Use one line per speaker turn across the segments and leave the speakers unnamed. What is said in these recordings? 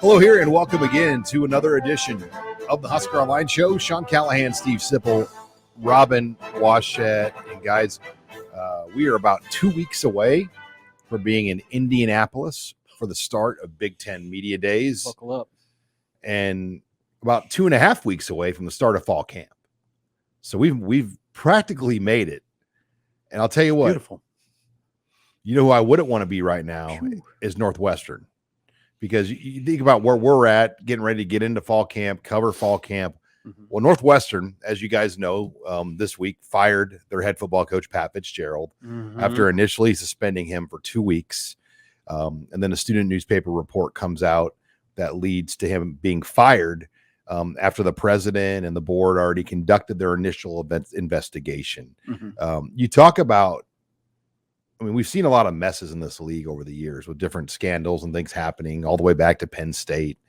Hello here, and welcome again to another edition of the Husker Online Show. Sean Callahan, Steve Sipple, Robin Washett, and guys, we are about 2 weeks away from being in Indianapolis for the start of Big Ten Media Days.
Buckle up.
And about 2.5 weeks away from the start of fall camp. So we've practically made it. And I'll tell you what,
beautiful.
You know who I wouldn't want to be right now is Northwestern. Because you think about where we're at, getting ready to get into fall camp, cover fall camp. Mm-hmm. Well, Northwestern, as you guys know, this week fired their head football coach, Pat Fitzgerald, after initially suspending him for 2 weeks. And then a student newspaper report comes out that leads to him being fired after the president and the board already conducted their initial investigation. You talk about, I mean, we've seen a lot of messes in this league over the years with different scandals and things happening all the way back to Penn State.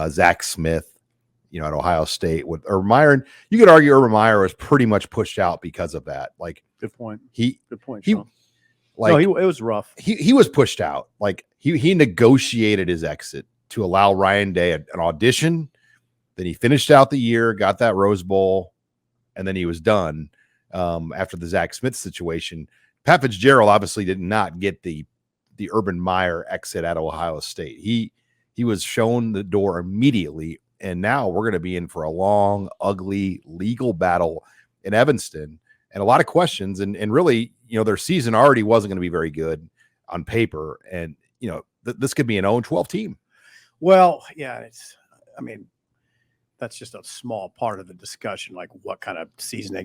Zach Smith, at Ohio State with Urban Meyer. You could argue Urban Meyer was pretty much pushed out because of that. Like,
good point. Good point.
Sean.
It was rough.
He was pushed out. Like he negotiated his exit to allow Ryan Day an audition. Then he finished out the year, got that Rose Bowl, and then he was done after the Zach Smith situation. Pat Fitzgerald obviously did not get the Urban Meyer exit out of Ohio State. He was shown the door immediately, and now we're going to be in for a long, ugly legal battle in Evanston and a lot of questions. And really, their season already wasn't going to be very good on paper, and this could be an 0-12 team.
Well, yeah, that's just a small part of the discussion. Like, what kind of season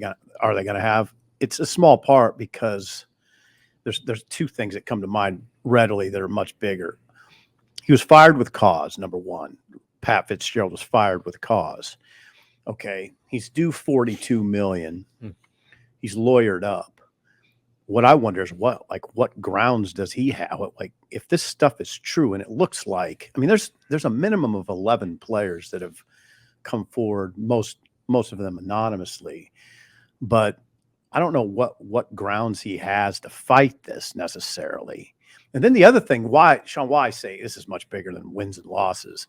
are they going to have? It's a small part because there's two things that come to mind readily that are much bigger. He was fired with cause, number one. Pat Fitzgerald was fired with cause. Okay, he's due $42 million. He's lawyered up. What I wonder is what grounds does he have? Like, if this stuff is true, and it looks like, there's a minimum of 11 players that have come forward, most of them anonymously, but I don't know what grounds he has to fight this necessarily. And then the other thing, why I say this is much bigger than wins and losses.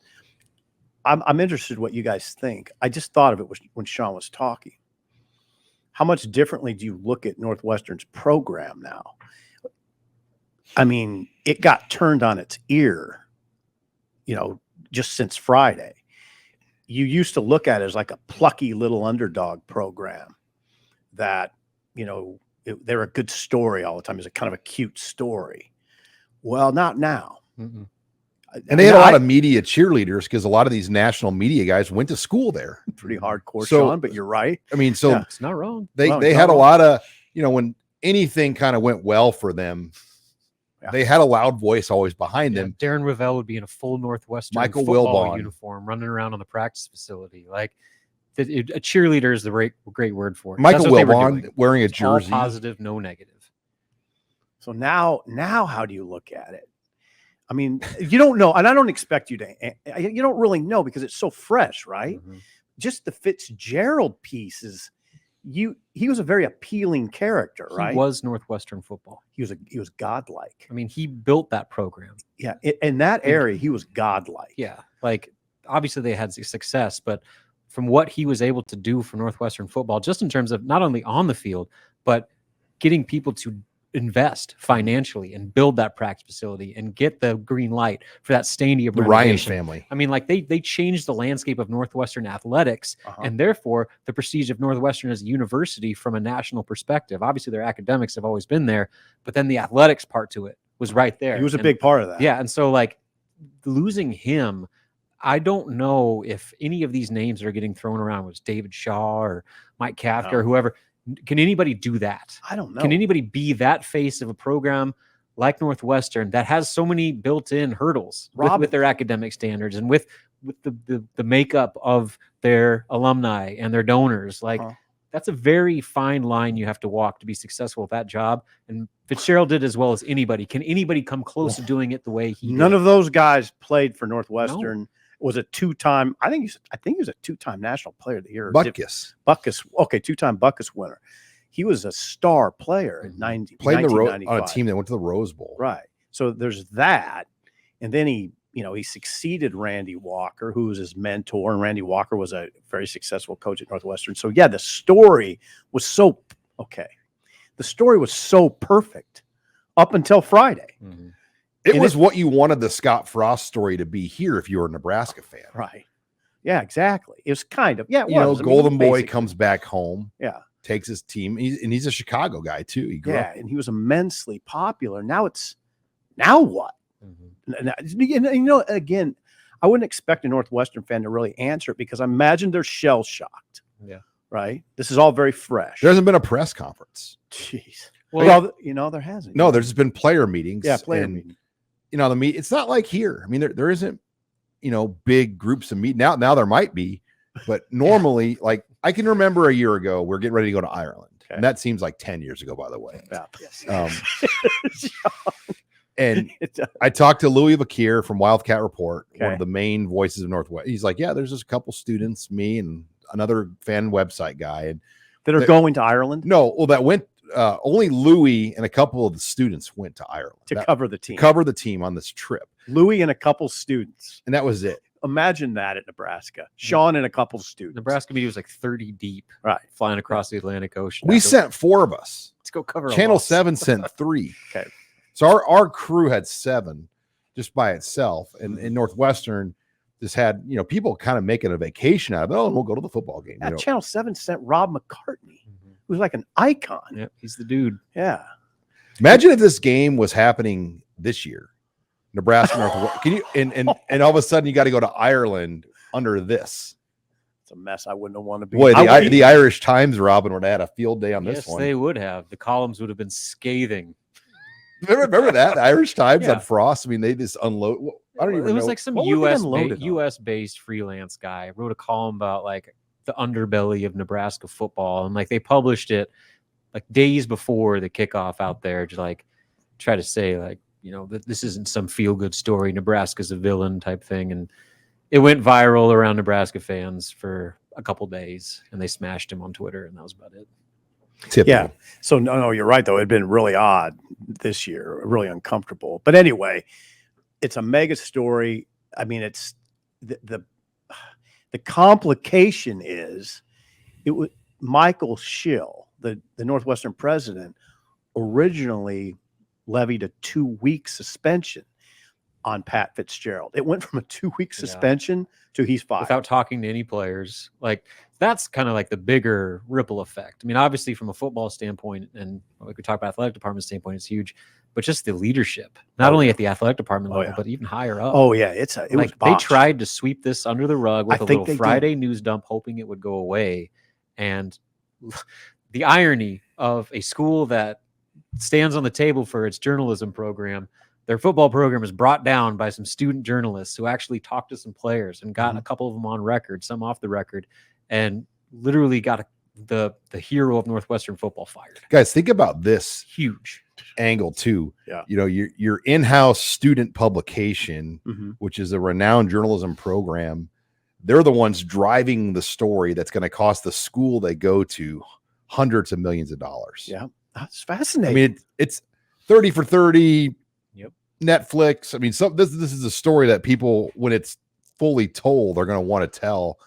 I'm interested in what you guys think. I just thought of it when Sean was talking. How much differently do you look at Northwestern's program now? It got turned on its ear, just since Friday. You used to look at it as like a plucky little underdog program that, they're a good story all the time. It's a kind of a cute story. Well, not now.
And they had a lot of media cheerleaders because a lot of these national media guys went to school there.
Pretty hardcore, Sean, but you're right.
It's
not wrong.
They had a lot of, when anything kind of went well for them, they had a loud voice always behind them.
Darren Ravel would be in a full Northwestern
Michael
football
Wilbon
uniform running around on the practice facility. Like, a cheerleader is the great word for it.
Michael Wilbon wearing a jersey.
All positive, no negative.
So now how do you look at it? You don't know, and I don't expect you to. You don't really know because it's so fresh, right? Just the Fitzgerald piece is. He was a very appealing character, right?
He was Northwestern football.
He was godlike.
He built that program.
Yeah, in that area, he was godlike.
Yeah, like obviously they had success, but from what he was able to do for Northwestern football, just in terms of not only on the field, but getting people to invest financially and build that practice facility and get the green light for that stadium.
The Ryan family.
They changed the landscape of Northwestern athletics and therefore the prestige of Northwestern as a university from a national perspective. Obviously their academics have always been there, but then the athletics part to it was right there.
He was a big part of that.
Yeah. And so losing him, I don't know if any of these names that are getting thrown around was David Shaw or Mike Kafka or whoever. Can anybody do that?
I don't know.
Can anybody be that face of a program like Northwestern that has so many built-in hurdles with their academic standards and with the makeup of their alumni and their donors? That's a very fine line you have to walk to be successful at that job. And Fitzgerald did as well as anybody. Can anybody come close to doing it the way he did?
None of those guys played for Northwestern. No. Was a two-time, I think he was a two-time National Player of the Year.
Butkus.
Okay, two-time Butkus winner. He was a star player in 1995.
Played on a team that went to the Rose Bowl.
Right. So there's that. And then he he succeeded Randy Walker, who was his mentor, and Randy Walker was a very successful coach at Northwestern. So yeah, the story was so perfect up until Friday.
Mm-hmm.
It was what you wanted the Scott Frost story to be here if you were a Nebraska fan.
Right. Yeah, exactly. It was kind of,
Golden Boy comes back home.
Yeah.
Takes his team. He's a Chicago guy too. He grew up.
And he was immensely popular. Now what? Mm-hmm. And, again, I wouldn't expect a Northwestern fan to really answer it because I imagine they're shell shocked.
Yeah.
Right. This is all very fresh.
There hasn't been a press conference.
Jeez.
Well,
there hasn't.
No, there's just been player meetings.
Yeah, player meetings.
It's not like here. I mean, there isn't, big groups of meet. Now there might be, but normally, like I can remember a year ago, we're getting ready to go to Ireland. Okay. And that seems like 10 years ago, by the way.
Yeah.
And I talked to Louis Vakir from Wildcat Report, one of the main voices of Northwest. He's like, yeah, there's just a couple students, me and another fan website guy. And
that are going to Ireland?
No, well, that went, only Louis and a couple of the students went to Ireland.
To cover the team.
Cover the team on this trip.
Louis and a couple students.
And that was it.
Imagine that at Nebraska. Sean and a couple students.
Nebraska media was like 30 deep.
Right.
Flying across the Atlantic Ocean.
We sent 4 of us.
Let's go cover
Channel 7 sent 3.
Okay.
So our crew had 7 just by itself. And in Northwestern just had, people kind of making a vacation out of it. Oh, we'll go to the football game.
Yeah, Channel 7 sent Rob McCartney, who's like an icon.
Yeah, he's the dude.
Yeah.
Imagine if this game was happening this year. Nebraska, Northwestern. Can you and all of a sudden you got to go to Ireland under this?
It's a mess. I wouldn't have wanted to be.
Boy, the Irish Times, Robin, would have had a field day on this one.
Yes, they would have. The columns would have been scathing.
Remember that? The Irish Times on Frost. I mean, they just unload. I don't even know.
It was like some US based freelance guy wrote a column about like the underbelly of Nebraska football, and like they published it like days before the kickoff out there to like try to say like, that this isn't some feel good story. Nebraska's a villain type thing, and it went viral around Nebraska fans for a couple days, and they smashed him on Twitter, and that was about it.
Typical.
Yeah. So no, you're right though. It'd been really odd this year, really uncomfortable. But anyway, it's a mega story. I mean, it's the complication is it was Michael Schill, the Northwestern president, originally levied a 2-week suspension on Pat Fitzgerald. It went from a 2-week suspension to he's fired
without talking to any players. Like that's kind of like the bigger ripple effect. I mean, obviously from a football standpoint, and like we talk about athletic department standpoint, it's huge, but just the leadership, not only at the athletic department level, but even higher up.
Oh yeah. It was
they tried to sweep this under the rug with a little Friday news dump, hoping it would go away. And the irony of a school that stands on the table for its journalism program, their football program is brought down by some student journalists who actually talked to some players and got a couple of them on record, some off the record, and literally got the hero of Northwestern football fired.
Guys, think about this
huge
angle too.
Yeah.
Your in-house student publication, which is a renowned journalism program, they're the ones driving the story that's going to cost the school they go to hundreds of millions of dollars.
Yeah. That's fascinating.
I mean, it's 30 for 30.
Yep.
Netflix. I mean, this is a story that people, when it's fully told, are going to want to tell,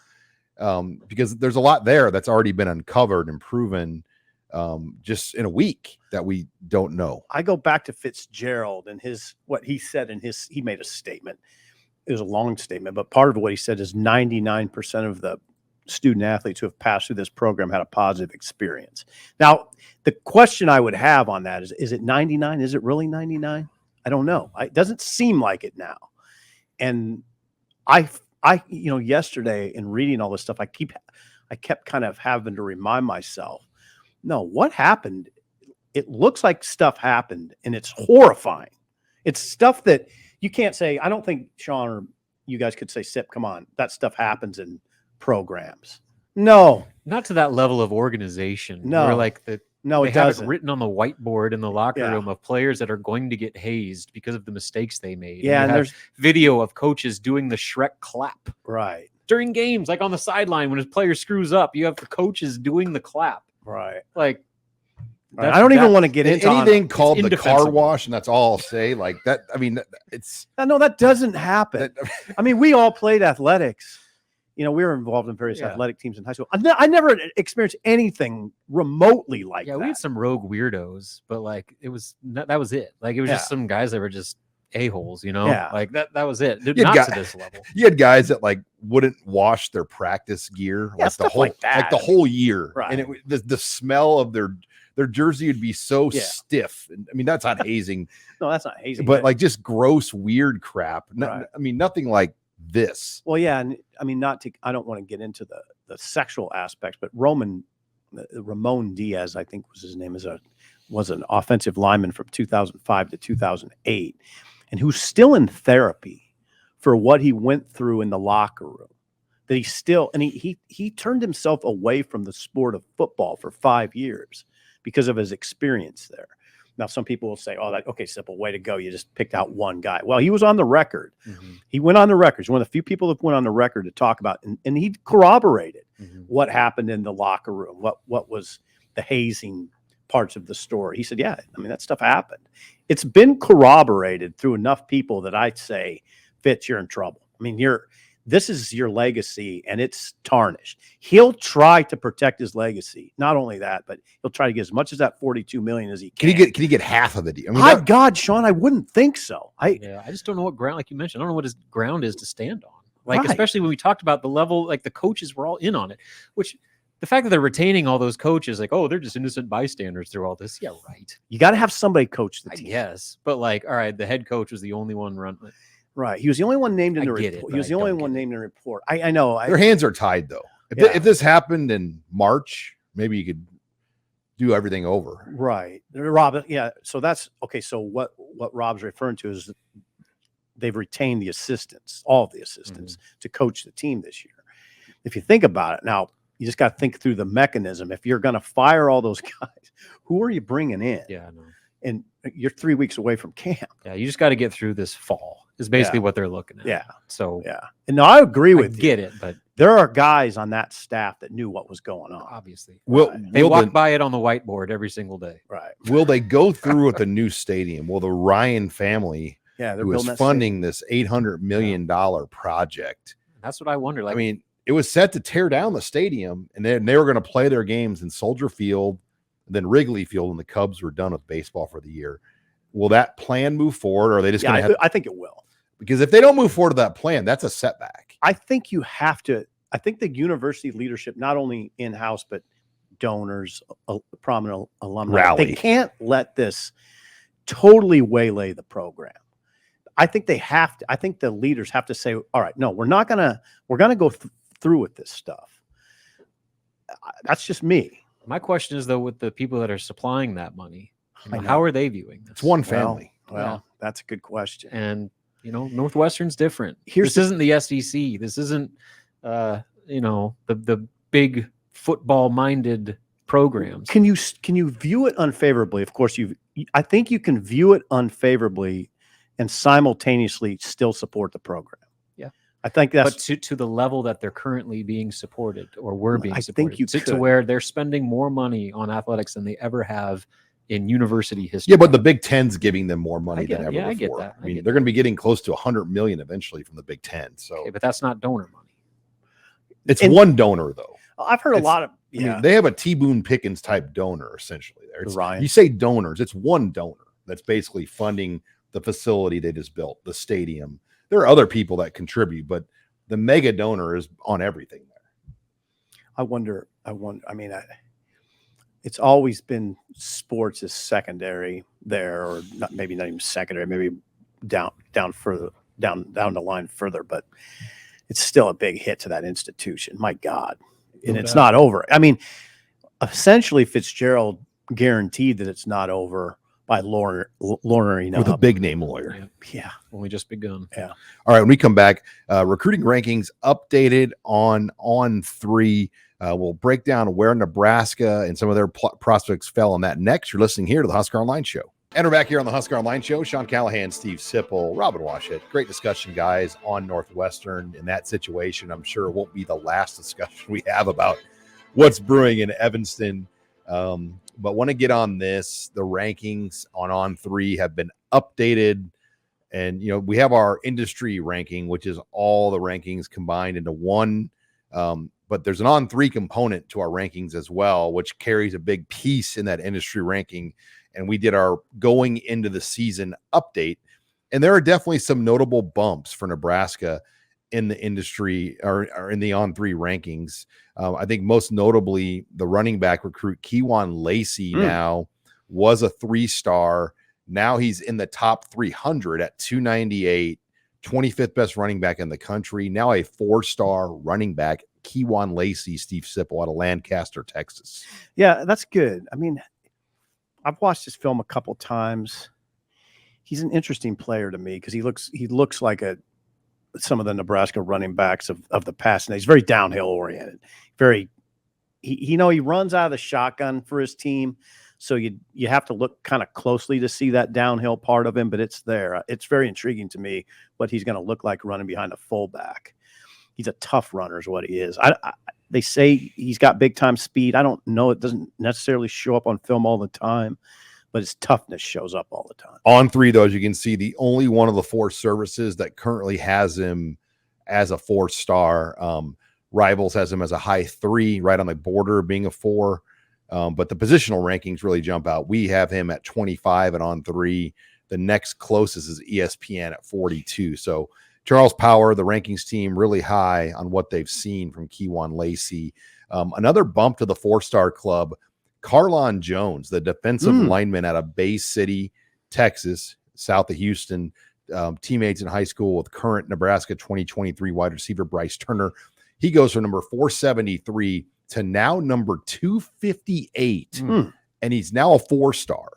because there's a lot there that's already been uncovered and proven just in a week that we don't know.
I go back to Fitzgerald and what he said he made a statement. It was a long statement, but part of what he said is 99% of the student athletes who have passed through this program had a positive experience. Now, the question I would have on that is it 99? Is it really 99? I don't know. It doesn't seem like it now. And I yesterday in reading all this stuff, I kept kind of having to remind myself, no, what happened? It looks like stuff happened and it's horrifying. It's stuff that you can't say. I don't think Sean or you guys could say, Sip, come on, that stuff happens in programs. No,
not to that level of organization.
No,
where like they
it
have
doesn't.
it written on the whiteboard in the locker room of players that are going to get hazed because of the mistakes they made.
Yeah, and there's
video of coaches doing the Shrek clap
right
during games, like on the sideline when his player screws up. You have the coaches doing the clap.
Right.
Like
Right. I don't even want to get into
anything called the car
indefensible.
wash, and that's all I'll say. Like that. I mean, it's
no, that doesn't happen. I mean, we all played athletics. You know, we were involved in various athletic teams in high school. I never experienced anything remotely like that.
Yeah, we had some rogue weirdos, but like that was it. Like it was just some guys that were just a-holes, you know?
Yeah.
Like that was it. Not to this level.
You had guys that like wouldn't wash their practice gear like the whole like the whole year.
Right.
And the smell of their jersey would be so stiff. And I mean, that's not hazing.
No, that's not hazing.
But like just gross, weird crap.
Right.
I mean, nothing like this.
Well, yeah, and I mean, I don't want to get into the sexual aspects, but Ramon Diaz, I think was his name, was an offensive lineman from 2005 to 2008, and who's still in therapy for what he went through in the locker room. That he turned himself away from the sport of football for 5 years because of his experience there. Now, some people will say, okay, simple, way to go. You just picked out one guy. Well, he was on the record. Mm-hmm. He went on the record. He's one of the few people that went on the record to talk about, and he corroborated what happened in the locker room, what was the hazing parts of the story. He said, yeah, I mean, that stuff happened. It's been corroborated through enough people that I'd say, Fitz, you're in trouble. I mean, this is your legacy, and it's tarnished. He'll try to protect his legacy. Not only that, but he'll try to get as much as that $42 million as he can.
Can he get half of it? I mean,
my God, Sean, I wouldn't think so. I
just don't know what ground, like you mentioned, I don't know what his ground is to stand on. Like, especially when we talked about the level, like the coaches were all in on it, which the fact that they're retaining all those coaches, like, oh, they're just innocent bystanders through all this. Yeah, right.
You got to have somebody coach the team.
Yes, but like, all right, the head coach was the only one run.
Right. He was the only one named in the report. He was the only one named in the report. I know.
Their hands are tied, though. If this happened in March, maybe you could do everything over.
Right. Rob, yeah. So that's okay. So what Rob's referring to is they've retained the assistants, all of the assistants, to coach the team this year. If you think about it, now you just got to think through the mechanism. If you're going to fire all those guys, who are you bringing in?
Yeah, I know.
And you're 3 weeks away from camp.
Yeah, you just got to get through this fall is basically what they're looking at.
Yeah.
So
and no, I agree with you.
Get it, but
there are guys on that staff that knew what was going on.
Obviously.
They
walk by it on the whiteboard every single day.
Right.
Will they go through with the new stadium? Will the Ryan family,
they're
who is funding this $800 million project?
That's what I wonder. Like,
I mean, it was set to tear down the stadium, and then they were going to play their games in Soldier Field, then Wrigley Field, and the Cubs were done with baseball for the year. Will that plan move forward, or are they just going to have?
I think it will.
Because if they don't move forward to that plan, that's a setback.
I think you have to. I think the university leadership, not only in-house, but donors, prominent alumni,
rally.
They can't let this totally waylay the program. I think they have to. I think the leaders have to say, all right, no, we're going to go through with this stuff. That's just me.
My question is, though, with the people that are supplying that money, how are they viewing this?
It's one family.
Well, that's a good question.
And, Northwestern's different. This isn't the SEC. This isn't, the big football-minded programs.
Can you view it unfavorably? Of course, I think you can view it unfavorably and simultaneously still support the program.
Yeah.
I think that's
to the level that they're currently being supported or were being supported.
I think
to where they're spending more money on athletics than they ever have in university history.
Yeah, but the Big Ten's giving them more money than ever before.
I get that.
I mean, they're going to be getting close to $100 million eventually from the Big Ten. So,
okay, but that's not donor money.
It's one donor, though.
I've heard a lot of.
I mean, they have a T. Boone Pickens type donor essentially. There,
Ryan.
You say donors, it's one donor that's basically funding the facility they just built, the stadium. There are other people that contribute, but the mega donor is on everything there.
I wonder. I mean, it's always been sports is secondary there, or maybe not even secondary, maybe down the line further, but it's still a big hit to that institution. My God. And it's not over. I mean, essentially Fitzgerald guaranteed that it's not over by lawyering
with a big name lawyer.
Yeah.
Only just begun.
Yeah.
All right. When we come back, recruiting rankings updated on 3. We'll break down where Nebraska and some of their prospects fell on that next. You're listening here to the Husker Online Show. And we're back here on the Husker Online Show. Sean Callahan, Steve Sipple, Robin Washut. Great discussion, guys, on Northwestern in that situation. I'm sure it won't be the last discussion we have about what's brewing in Evanston. But want to get on this. The rankings on three have been updated. And, we have our industry ranking, which is all the rankings combined into one. But there's an on three component to our rankings as well, which carries a big piece in that industry ranking. And we did our going into the season update. And there are definitely some notable bumps for Nebraska in the industry or in the on three rankings. I think most notably the running back recruit Kewan Lacey now was a 3-star. Now he's in the top 300 at 298, 25th best running back in the country. Now a 4-star running back, Kewan Lacey, Steve Sipple out of Lancaster, Texas.
Yeah, that's good. I mean, I've watched this film a couple times. He's an interesting player to me because he looks like some of the Nebraska running backs of the past. And he's very downhill oriented. He runs out of the shotgun for his team. So you have to look kind of closely to see that downhill part of him, but it's there. It's very intriguing to me what he's going to look like running behind a fullback. He's a tough runner is what he is. They say he's got big time speed. I don't know. It doesn't necessarily show up on film all the time, but his toughness shows up all the time.
On three, though, as you can see, the only one of the 4 services that currently has him as a 4-star. Rivals has him as a high 3, right on the border of being a 4. But the positional rankings really jump out. We have him at 25 and on 3. The next closest is ESPN at 42. So Charles Power, the rankings team, really high on what they've seen from Kewan Lacey. Another bump to the 4-star club, Carlon Jones, the defensive lineman out of Bay City, Texas, south of Houston, teammates in high school with current Nebraska 2023 wide receiver Bryce Turner. He goes from number 473 to now number 258, and he's now a 4-star.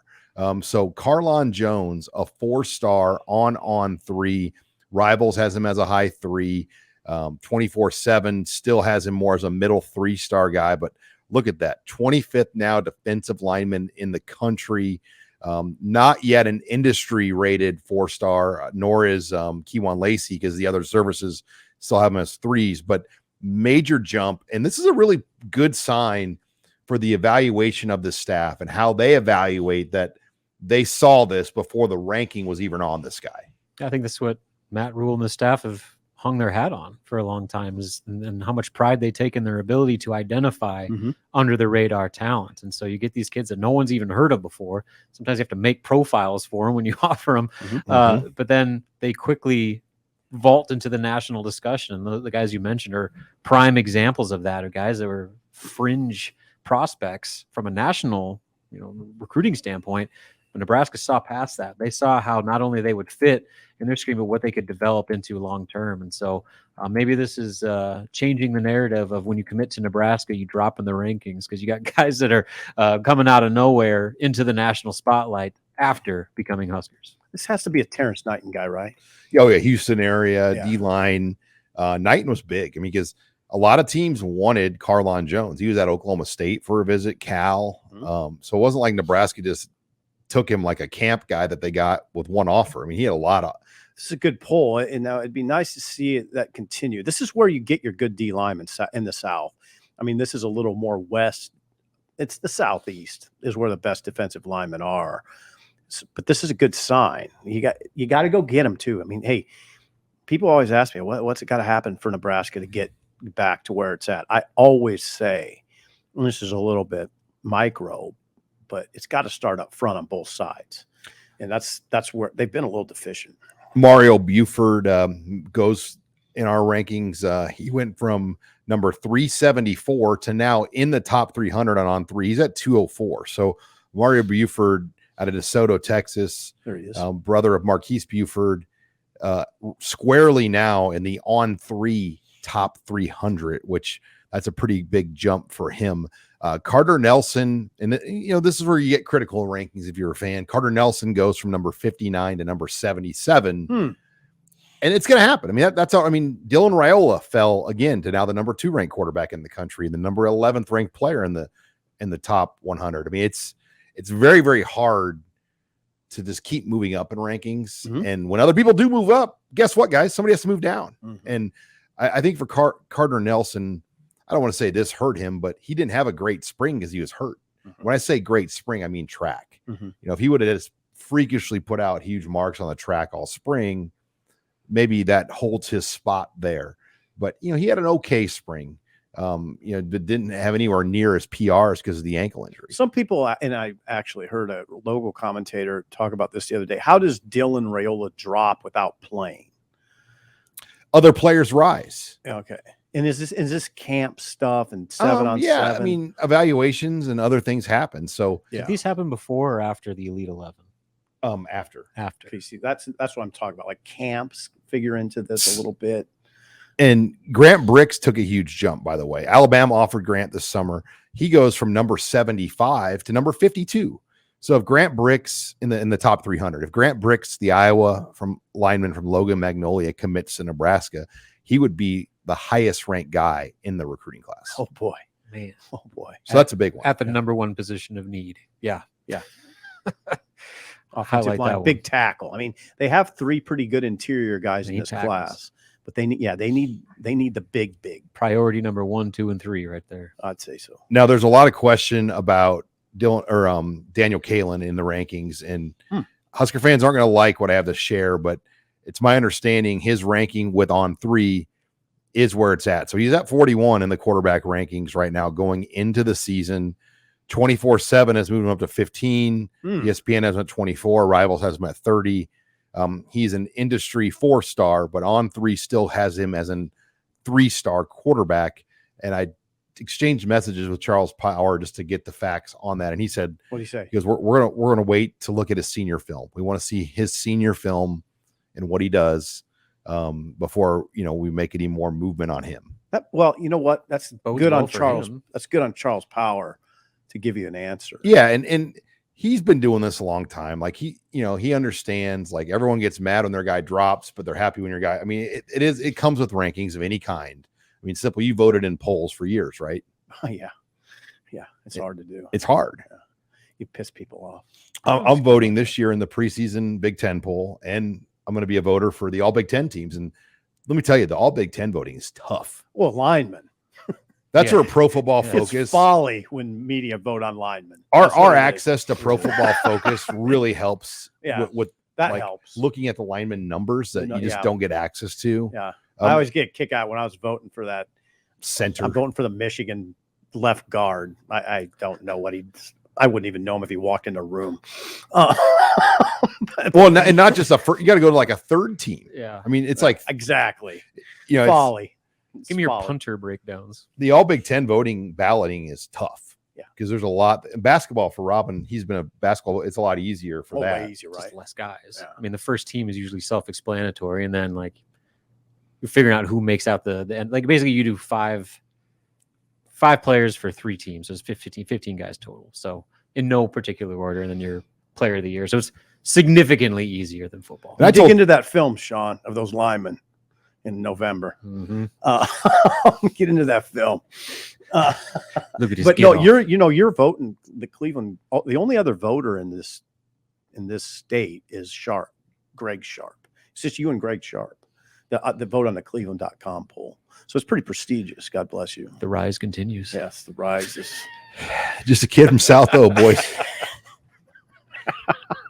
So Carlon Jones, a 4-star on 3. Rivals has him as a high 3. 24/7 still has him more as a middle 3-star guy, but look at that. 25th now defensive lineman in the country. Not yet an industry rated 4-star, nor is Kewan Lacey, because the other services still have him as 3s, but major jump. And this is a really good sign for the evaluation of the staff and how they evaluate that they saw this before the ranking was even on this guy.
I think that's what Matt Rule and the staff have hung their hat on for a long time, and how much pride they take in their ability to identify under the radar talent. And so you get these kids that no one's even heard of before. Sometimes you have to make profiles for them when you offer them, but then they quickly vault into the national discussion. And the guys you mentioned are prime examples of that, or guys that were fringe prospects from a national, recruiting standpoint. But Nebraska saw past that. They saw how not only they would fit in their scheme, but what they could develop into long term. And so maybe this is changing the narrative of when you commit to Nebraska, you drop in the rankings, because you got guys that are coming out of nowhere into the national spotlight after becoming Huskers.
This has to be a Terrence Knighton guy, right?
Oh, yeah. Houston area, D-line. Knighton was big. I mean, because a lot of teams wanted Carlon Jones. He was at Oklahoma State for a visit, Cal. So it wasn't like Nebraska just took him like a camp guy that they got with one offer. I mean, he had a lot of.
This is a good poll, and now it'd be nice to see that continue. This is where you get your good D linemen in the South. I mean, this is a little more west. It's the Southeast is where the best defensive linemen are. But this is a good sign. You got to go get them too. I mean, hey, people always ask me, what's it got to happen for Nebraska to get back to where it's at? I always say, and this is a little bit micro, but it's got to start up front on both sides. And that's where they've been a little deficient.
Mario Buford goes in our rankings. He went from number 374 to now in the top 300 on 3. He's at 204. So Mario Buford out of DeSoto, Texas,
there he is.
Brother of Marquise Buford, squarely now in the on 3 top 300, which that's a pretty big jump for him. Carter Nelson, and this is where you get critical rankings if you're a fan. Carter Nelson goes from number 59 to number 77, and it's going to happen. I mean, that's all. I mean, Dylan Raiola fell again to now the number 2 ranked quarterback in the country, and the number 11th ranked player in the top 100. I mean, it's very, very hard to just keep moving up in rankings, and when other people do move up, guess what, guys? Somebody has to move down, and I think for Carter Nelson, I don't want to say this hurt him, but he didn't have a great spring because he was hurt. When I say great spring, I mean track.
Mm-hmm.
You know, if he would have just freakishly put out huge marks on the track all spring, maybe that holds his spot there. But, you know, he had an okay spring, you know, but didn't have anywhere near his PRs because of the ankle injury.
Some people, and I actually heard a local commentator talk about this the other day. How does Dylan Raiola drop without playing?
Other players rise.
Okay. And is this camp stuff and 7 on 7?
Yeah, I mean, evaluations and other things happen. So
yeah.
Did these happen before or after the Elite 11?
After.
Okay, see, that's what I'm talking about. Like camps figure into this a little bit.
And Grant Bricks took a huge jump, by the way. Alabama offered Grant this summer. He goes from number 75 to number 52. So if Grant Bricks in the top 300, if Grant Bricks, the Iowa lineman from Logan Magnolia, commits to Nebraska, he would be the highest ranked guy in the recruiting class.
Oh boy,
man.
Oh boy.
So that's a big one.
At the number one position of need. Yeah.
Yeah.
Offensive
line, big tackle. I mean, they have 3 pretty good interior guys in this class, but they need the big
priority number 1, 2, and 3 right there.
I'd say so.
Now there's a lot of question about Daniel Kalen in the rankings, and Husker fans aren't going to like what I have to share, but it's my understanding his ranking with on 3 is where it's at. So he's at 41 in the quarterback rankings right now going into the season. 24/7 has moved him up to 15. ESPN has him at 24. Rivals has him at 30. He's an industry 4-star, but on 3 still has him as an 3-star quarterback. And I exchanged messages with Charles Power just to get the facts on that. And he said,
what do you say?
Because we're gonna wait to look at his senior film. We want to see his senior film and what he does before, you know, we make any more movement on him.
Well, you know what? That's good on Charles.
Him.
That's good on Charles Power to give you an answer.
Yeah, and he's been doing this a long time. Like he understands, like everyone gets mad when their guy drops, but they're happy when your guy. I mean, it comes with rankings of any kind. I mean, simple. You voted in polls for years, right?
Yeah. It's hard to do.
It's hard.
Yeah. You piss people off.
I'm voting this year in the preseason Big Ten poll, and I'm going to be a voter for the All Big Ten teams. And let me tell you, the All Big Ten voting is tough.
Well, linemen.
That's where Pro Football Focus.
It's folly when media vote on linemen.
Our access to Pro Football Focus really helps.
Yeah,
with
that
like
helps.
Looking at the lineman numbers that you just don't get access to.
Yeah, I always get a kick out when I was voting for that
center. I'm
voting for the Michigan left guard. I don't know what I wouldn't even know him if he walked in a room.
Well, and not just you got to go to like a third team.
Yeah,
I mean, it's like
exactly.
You know,
folly.
Give me your punter breakdowns.
The All Big Ten balloting is tough.
Yeah,
because there's a lot. Basketball for Robin, he's been a basketball. It's a lot easier for that.
Way easier, right?
Just less guys.
Yeah.
I mean, the first team is usually self-explanatory, and then like you're figuring out who makes out the end. Like basically, you do five players for 3 teams. So it's 15 guys total. So in no particular order, and then your player of the year. So it's significantly easier than football.
And I dig into that film, Sean, of those linemen in November. Get into that film.
Look at his
but no, you're voting the Cleveland. The only other voter in this state is Sharp, Greg Sharp. It's just you and Greg Sharp. The vote on the Cleveland.com poll. So it's pretty prestigious. God bless you.
The rise continues.
Yes, the rise is
just a kid from South O, boys.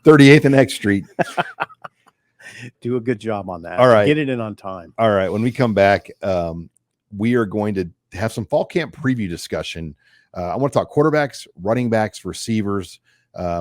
38th and X Street.
Do a good job on that.
All right.
Get it in on time.
All right. When we come back, we are going to have some fall camp preview discussion. I want to talk quarterbacks, running backs, receivers.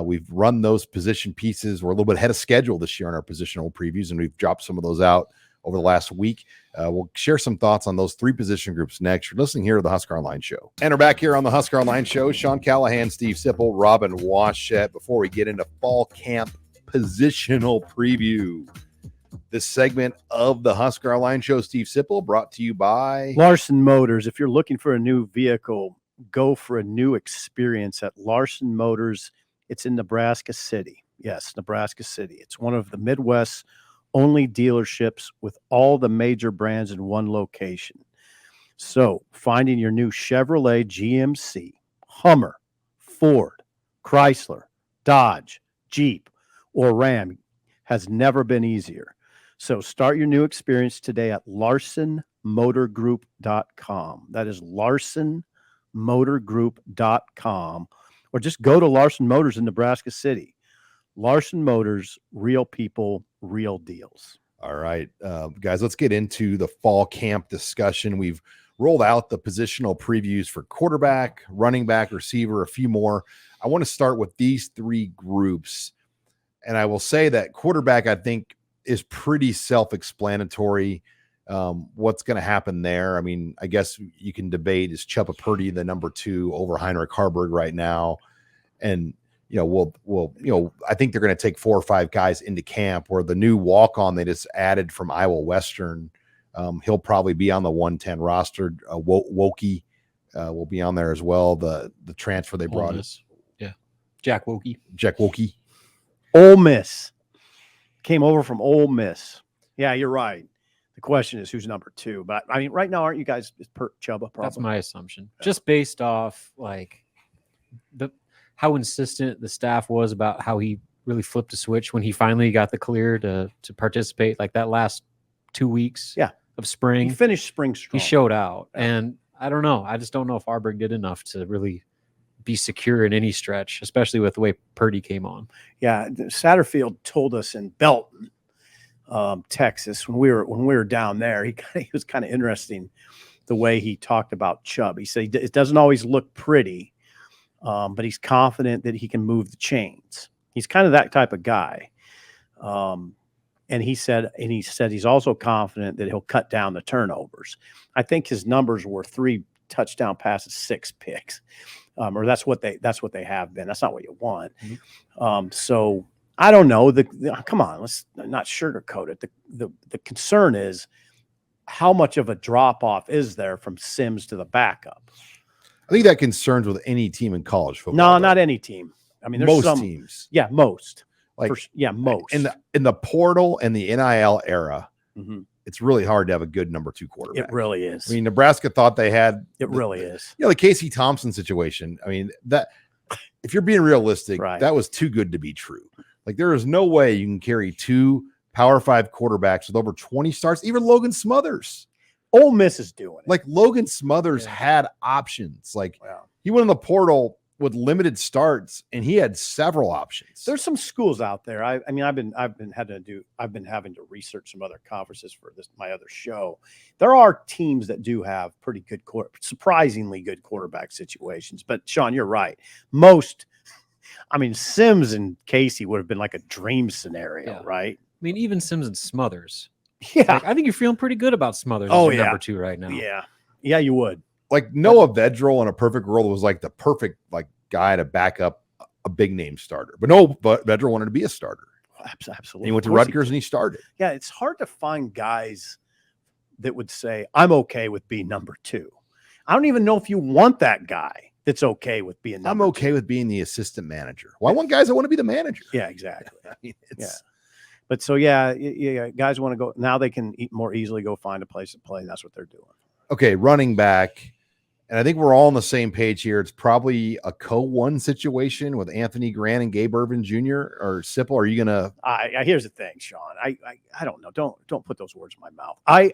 We've run those position pieces. We're a little bit ahead of schedule this year on our positional previews, and we've dropped some of those out over the last week. We'll share some thoughts on those 3 position groups next. You're listening here to the Husker Online Show. And we're back here on the Husker Online Show. Sean Callahan, Steve Sipple, Robin Washett. Before we get into fall camp positional preview, this segment of the Husker Online Show, Steve Sipple, brought to you by
Larson Motors. If you're looking for a new vehicle, go for a new experience at Larson Motors. It's in Nebraska City. Yes, Nebraska City. It's one of the Midwest's only dealerships with all the major brands in one location. So finding your new Chevrolet, GMC, Hummer, Ford, Chrysler, Dodge, Jeep, or Ram has never been easier. So start your new experience today at LarsonMotorGroup.com. That is LarsonMotorGroup.com. or just go to Larson Motors in Nebraska City. Larson Motors, real people, real deals.
All right, guys, let's get into the fall camp discussion. We've rolled out the positional previews for quarterback, running back, receiver, a few more. I want to start with these three groups. And I will say that quarterback, I think, is pretty self-explanatory. What's going to happen there? I mean, I guess you can debate, is Chubba Purdy the number 2 over Heinrich Harburg right now? And I think they're going to take 4 or 5 guys into camp, where the new walk-on they just added from Iowa Western, he'll probably be on the 110 roster. Wokey will be on there as well. The transfer they brought us.
Yeah. Jack Wokey.
Ole Miss. Came over from Ole Miss. Yeah, you're right. The question is who's number 2. But I mean, right now, aren't you guys Chubba? Probably.
That's my assumption. Yeah. Just based off like how insistent the staff was about how he really flipped a switch when he finally got the clear to participate, like that last 2 weeks of spring.
He finished spring strong.
He showed out. And I don't know. I just don't know if Harburg did enough to really be secure in any stretch, especially with the way Purdy came on.
Yeah. Satterfield told us in Belton, Texas, when we were down there, he was kind of interesting the way he talked about Chubb. He said it doesn't always look pretty, but he's confident that he can move the chains. He's kind of that type of guy. And he said he's also confident that he'll cut down the turnovers. I think his numbers were 3 touchdown passes, 6 picks, or that's what they have been. That's not what you want. Mm-hmm. So I don't know. Come on, let's not sugarcoat it. The concern is how much of a drop off is there from Sims to the backup?
I think that concerns with any team in college football.
No, not any team. I mean, there's
most teams.
Yeah, most.
Most in the portal and the NIL era. Mm-hmm. It's really hard to have a good number 2 quarterback.
It really is.
I mean, Nebraska thought they had.
It really is.
The Casey Thompson situation. I mean, that if you're being realistic,
right,
that was too good to be true. Like, there is no way you can carry 2 Power 5 quarterbacks with over 20 starts. Even Logan Smothers.
Ole Miss is doing it.
Like, Logan Smothers had options. Like, he went in the portal with limited starts, and he had several options.
There's some schools out there. I mean, I've been having to research some other conferences for my other show. There are teams that do have pretty good, surprisingly good quarterback situations. But Sean, you're right. Sims and Casey would have been like a dream scenario, right?
I mean, even Sims and Smothers.
Yeah,
I think you're feeling pretty good about Smothers. As number 2 right now.
Yeah, you would.
Like, Noah Vedral in a perfect world was like the perfect guy to back up a big name starter. But Vedral wanted to be a starter.
Absolutely.
And he went to Rutgers and he started.
Yeah, it's hard to find guys that would say, I'm okay with being number 2. I don't even know if you want that guy that's okay with being number 2.
I'm okay with being the assistant manager. Well, I want guys that want to be the manager.
Yeah, exactly. But so, guys want to go. Now they can more easily go find a place to play. That's what they're doing.
Okay, running back. And I think we're all on the same page here. It's probably a co-1 situation with Anthony Grant and Gabe Irvin Jr. or Sipple. Are you gonna?
Here's the thing, Sean. I don't know. Don't put those words in my mouth. I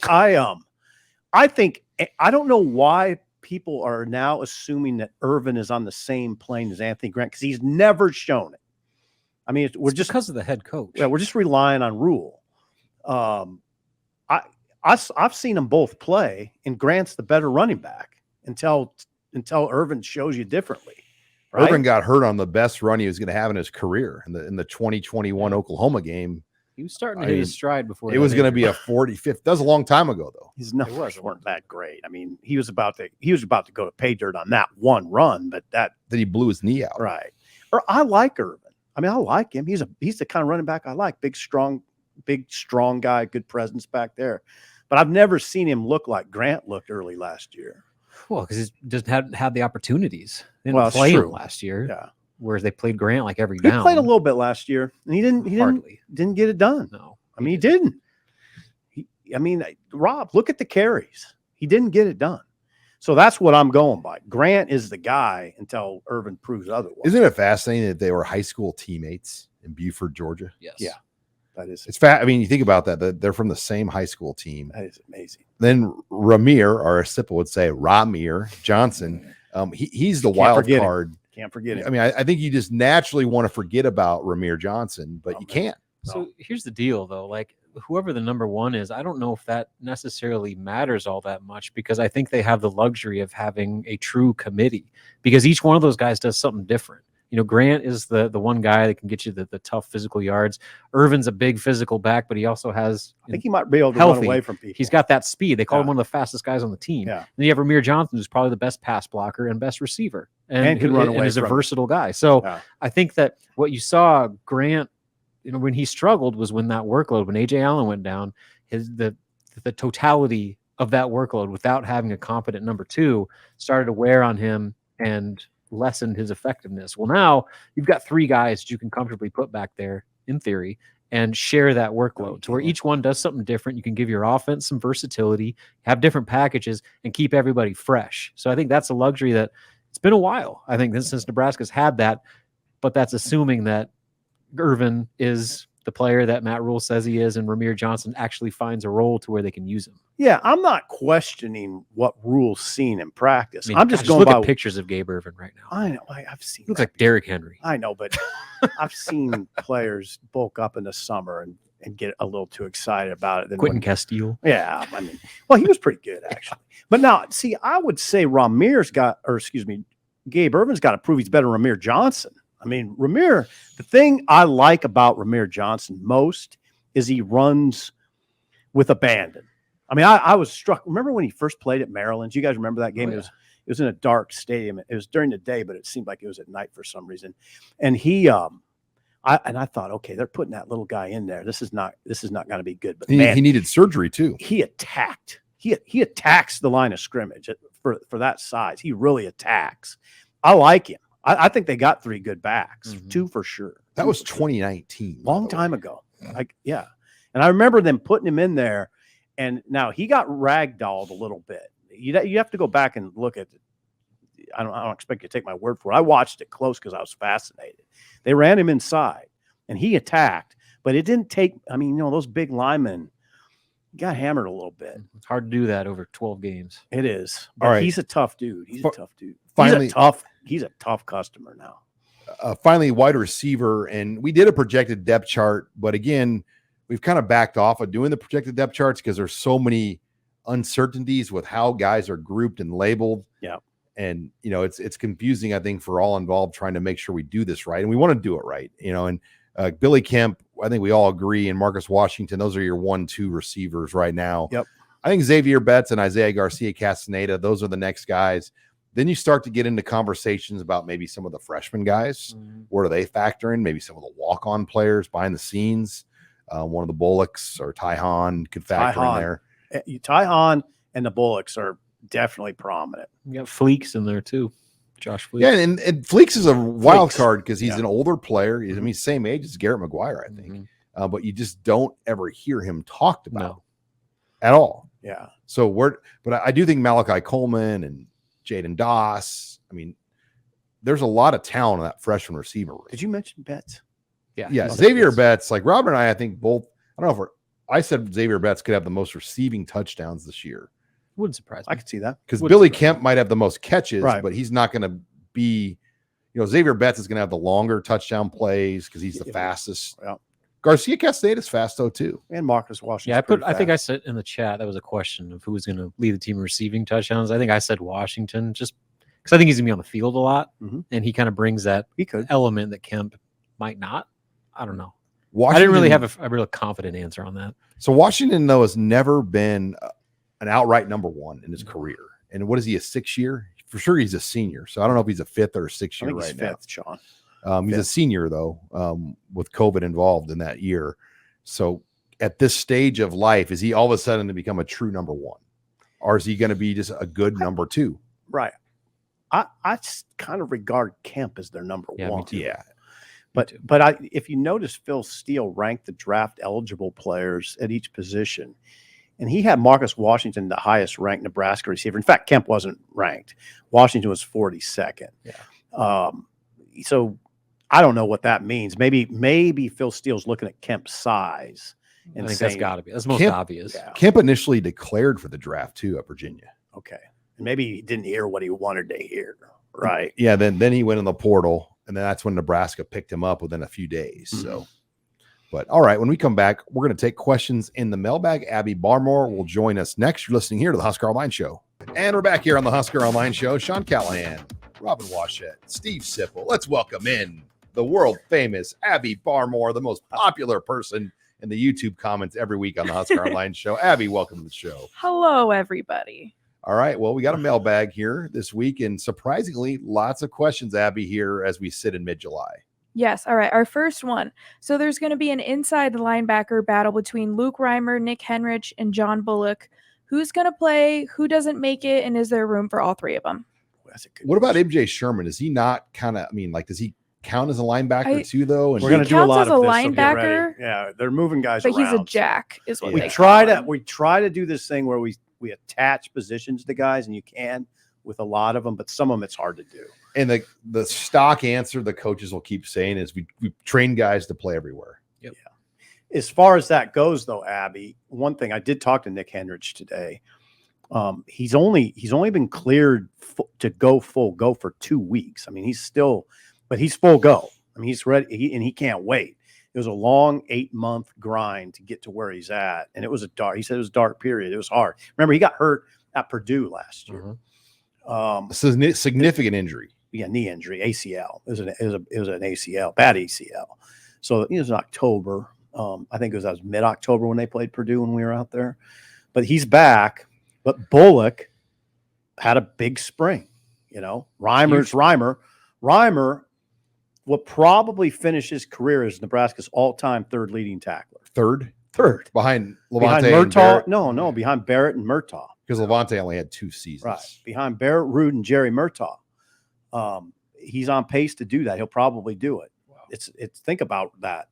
think I don't know why people are now assuming that Irvin is on the same plane as Anthony Grant, because he's never shown it. I mean, we're just
because of the head coach.
Yeah, we're just relying on Rule. I've seen them both play, and Grant's the better running back until Irvin shows you differently. Right?
Irvin got hurt on the best run he was going to have in his career in the 2021 Oklahoma game.
He was starting to hit his stride before.
It was going to be a 45th. That was a long time ago, though.
His numbers weren't that great. I mean, he was about to go to pay dirt on that one run, but then
he blew his knee out.
Right. Or I like Irvin. I mean, I like him. He's the kind of running back I like. Big, strong guy, good presence back there. But I've never seen him look like Grant looked early last year.
Well, because he just hadn't had the opportunities. They didn't play him last year.
Yeah.
Whereas they played Grant like every down.
He played a little bit last year, and he didn't get it done.
No.
I mean, he didn't. Rob, look at the carries. He didn't get it done. So that's what I'm going by. Grant is the guy until Irvin proves otherwise.
Isn't it fascinating that they were high school teammates in Buford, Georgia?
Yes.
Yeah. That is.
It's I mean, you think about that they're from the same high school team.
That is amazing.
Then Ramir, or Sipple would say Ramir Johnson, he's the wild card.
Can't forget him.
I mean, I think you just naturally want to forget about Ramir Johnson, but you can't.
So here's the deal, though. Like, whoever the number one is, I don't know if that necessarily matters all that much, because I think they have the luxury of having a true committee, because each one of those guys does something different. You know, Grant is the one guy that can get you the tough physical yards. Irvin's a big physical back, but he also has,
I think he might be able to
healthy.
run away from people.
He's got that speed. They call him one of the fastest guys on the team.
Yeah.
Then you have Ramir Johnson, who's probably the best pass blocker and best receiver, and
can run away.
And is a versatile guy. So I think that what you saw Grant, you know, when he struggled was when that workload, when AJ Allen went down, the totality of that workload without having a competent number two started to wear on him and lessened his effectiveness. Well, now you've got three guys that you can comfortably put back there in theory and share that workload to where each one does something different. You can give your offense some versatility, have different packages, and keep everybody fresh. So I think that's a luxury that it's been a while. I think since Nebraska's had that, but that's assuming that Irvin is the player that Matt Rule says he is, and Ramir Johnson actually finds a role to where they can use him.
Yeah, I'm not questioning what Rule's seen in practice.
I mean,
I'm just going
look
by
at pictures of Gabe Irvin right now.
I know. I've seen.
Looks like Derrick Henry.
I know, but I've seen players bulk up in the summer and get a little too excited about it. Then
Quentin Castile.
Yeah, I mean, well, he was pretty good actually. But now, see, I would say Gabe Irvin's got to prove he's better than Ramir Johnson. I mean, Ramir, the thing I like about Ramir Johnson most is he runs with abandon. I mean, I was struck. Remember when he first played at Maryland? Do you guys remember that game? It was in a dark stadium. It was during the day, but it seemed like it was at night for some reason. And I thought, okay, they're putting that little guy in there. This is not going to be good. But
he needed surgery too.
He attacked. He attacks the line of scrimmage for that size. He really attacks. I like him. I think they got three good backs, two for sure.
That was 2019,
long time ago. Like, yeah, and I remember them putting him in there. And now he got ragdolled a little bit. You have to go back and look at it. I don't expect you to take my word for it. I watched it close because I was fascinated. They ran him inside, and he attacked, but it didn't take. I mean, you know, those big linemen got hammered a little bit.
It's hard to do that over 12 games.
It is. But
all right.
He's a tough dude. He's a tough dude.
Finally,
he's a tough customer now.
Finally, wide receiver, and we did a projected depth chart, but again, we've kind of backed off of doing the projected depth charts because there's so many uncertainties with how guys are grouped and labeled.
Yeah.
And, you know, it's confusing, I think, for all involved trying to make sure we do this right. And we want to do it right, you know, and Billy Kemp, I think we all agree, and Marcus Washington, those are your 1-2 receivers right now.
Yep.
I think Xavier Betts and Isaiah Garcia Castaneda, those are the next guys. Then you start to get into conversations about maybe some of the freshman guys. Where do they factor in? Maybe some of the walk-on players behind the scenes. One of the Bullocks or Ty Hahn could factor in there.
Ty Hahn and the Bullocks are definitely prominent.
You got Fleeks in there too. Josh Fleeks.
Yeah, and Fleeks is a wild card because he's an older player. I mean, same age as Garrett McGuire, I think. But you just don't ever hear him talked about at all.
Yeah.
So but I do think Malachi Coleman and Jaden Doss. I mean, there's a lot of talent in that freshman receiver room.
Did you mention Betts?
Yeah. Xavier Betts, like Robert and I think both. I don't know if I said Xavier Betts could have the most receiving touchdowns this year.
Wouldn't surprise me.
I could see that
because Billy Kemp might have the most catches, but he's not going to be. You know, Xavier Betts is going to have the longer touchdown plays because he's the fastest.
Yeah.
Garcia Castaneda is fast though too,
and Marcus Washington.
Yeah, I think I said in the chat that was a question of who was going to lead the team in receiving touchdowns. I think I said Washington, just because I think he's going to be on the field a lot, and he kind of brings that element that Kemp might not. I don't know. I didn't really have a real confident answer on that.
So Washington though has never been an outright number one in his career. And what is he, a 6th year? For sure, he's a senior. So I don't know if he's a 5th or a 6th year right now.
Sean.
He's a senior though, with COVID involved in that year. So at this stage of life, is he all of a sudden to become a true number one, or is he going to be just a good number 2?
Right. I kind of regard Kemp as their number one.
Me too. Yeah.
But if you notice, Phil Steele ranked the draft eligible players at each position, and he had Marcus Washington the highest ranked Nebraska receiver. In fact, Kemp wasn't ranked. Washington was 42nd.
Yeah.
So I don't know what that means. Maybe Phil Steele's looking at Kemp's size and
I think
saying,
that's got to be. That's most obvious.
Yeah.
Kemp initially declared for the draft too at Virginia.
Okay. And maybe he didn't hear what he wanted to hear. Right.
Yeah. Then he went in the portal, and then that's when Nebraska picked him up within a few days. So, but all right, when we come back, we're going to take questions in the mailbag. Abby Barmore will join us next. You're listening here to the Husker Online Show. And we're back here on the Husker Online Show. Sean Callahan, Robin Washett, Steve Sipple. Let's welcome in the world famous Abby Barmore, the most popular person in the YouTube comments every week on the Husker Online Show. Abby, welcome to the show.
Hello, everybody.
All right. Well, we got a mailbag here this week, and surprisingly, lots of questions, Abby, here as we sit in mid-July.
Yes. All right. Our first one. So there's going to be an inside linebacker battle between Luke Reimer, Nick Henrich, and John Bullock. Who's going to play? Who doesn't make it? And is there room for all three of them?
What about MJ Sherman? Is he not kind of, does he count as a linebacker too, though? And
we're going to do a lot
of this.
Linebacker. Yeah, they're moving guys
but
around.
He's a jack, is what
we
they
try
call
to.
him.
We try to do this thing where we attach positions to guys, and you can with a lot of them, but some of them it's hard to do.
And the stock answer the coaches will keep saying is we train guys to play everywhere.
Yep. Yeah. As far as that goes, though, Abby, one thing I did talk to Nick Henrich today. He's only been cleared to go full go for 2 weeks. I mean, he's full go. I mean, he's ready, and he can't wait. It was a long 8-month grind to get to where he's at, and he said it was a dark period. It was hard. Remember, he got hurt at Purdue last year.
Significant injury.
Yeah, knee injury, ACL. It was an ACL, bad ACL. So it was in October. I think it was mid-October when they played Purdue when we were out there. But he's back. But Bullock had a big spring. Reimer will probably finish his career as Nebraska's all-time third leading tackler.
Third behind Levante.
Behind Murtaugh. No, behind Barrett and Murtaugh.
Because Levante only had 2 seasons.
Right. Behind Barrett, Rude, and Jerry Murtaugh. He's on pace to do that. He'll probably do it. Wow. It's think about that.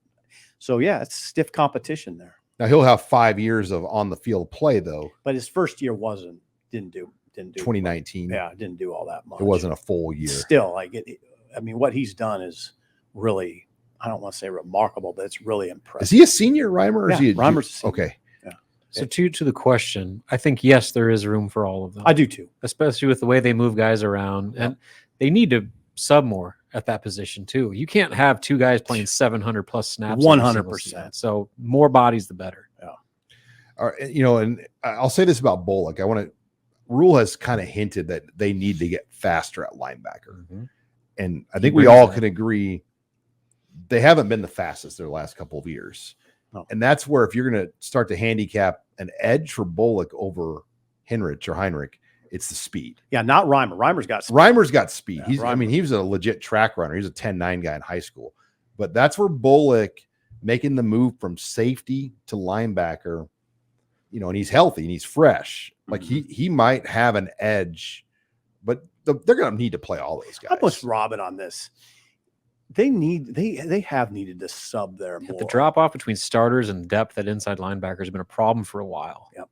So yeah, it's stiff competition there.
Now he'll have 5 years of on the field play though.
But his first year didn't do
2019.
Yeah, didn't do all that much.
It wasn't a full year.
Still, what he's done is really, I don't want to say remarkable, but it's really impressive.
Is he a senior, Reimer? Or is he
Reimer's a senior.
Okay.
Yeah.
So to the question, I think yes, there is room for all of them.
I do too,
especially with the way they move guys around, and they need to sub more at that position too. You can't have 2 guys playing 700 plus snaps.
100%.
So more bodies, the better.
Yeah.
All right, and I'll say this about Bullock. Rule has kind of hinted that they need to get faster at linebacker. Mm-hmm. And I think we all can agree they haven't been the fastest their last couple of years. No. And that's where if you're going to start to handicap an edge for Bullock over Heinrich, it's the speed.
Yeah, not Reimer. Reimer's got speed.
Yeah, he was a legit track runner. He was a 10-9 guy in high school. But that's where Bullock making the move from safety to linebacker, and he's healthy and he's fresh. Like he might have an edge, but they're going to need to play all those guys.
I'm with Robin on this. They have needed to sub there more.
The drop off between starters and depth at inside linebacker has been a problem for a while.
Yep.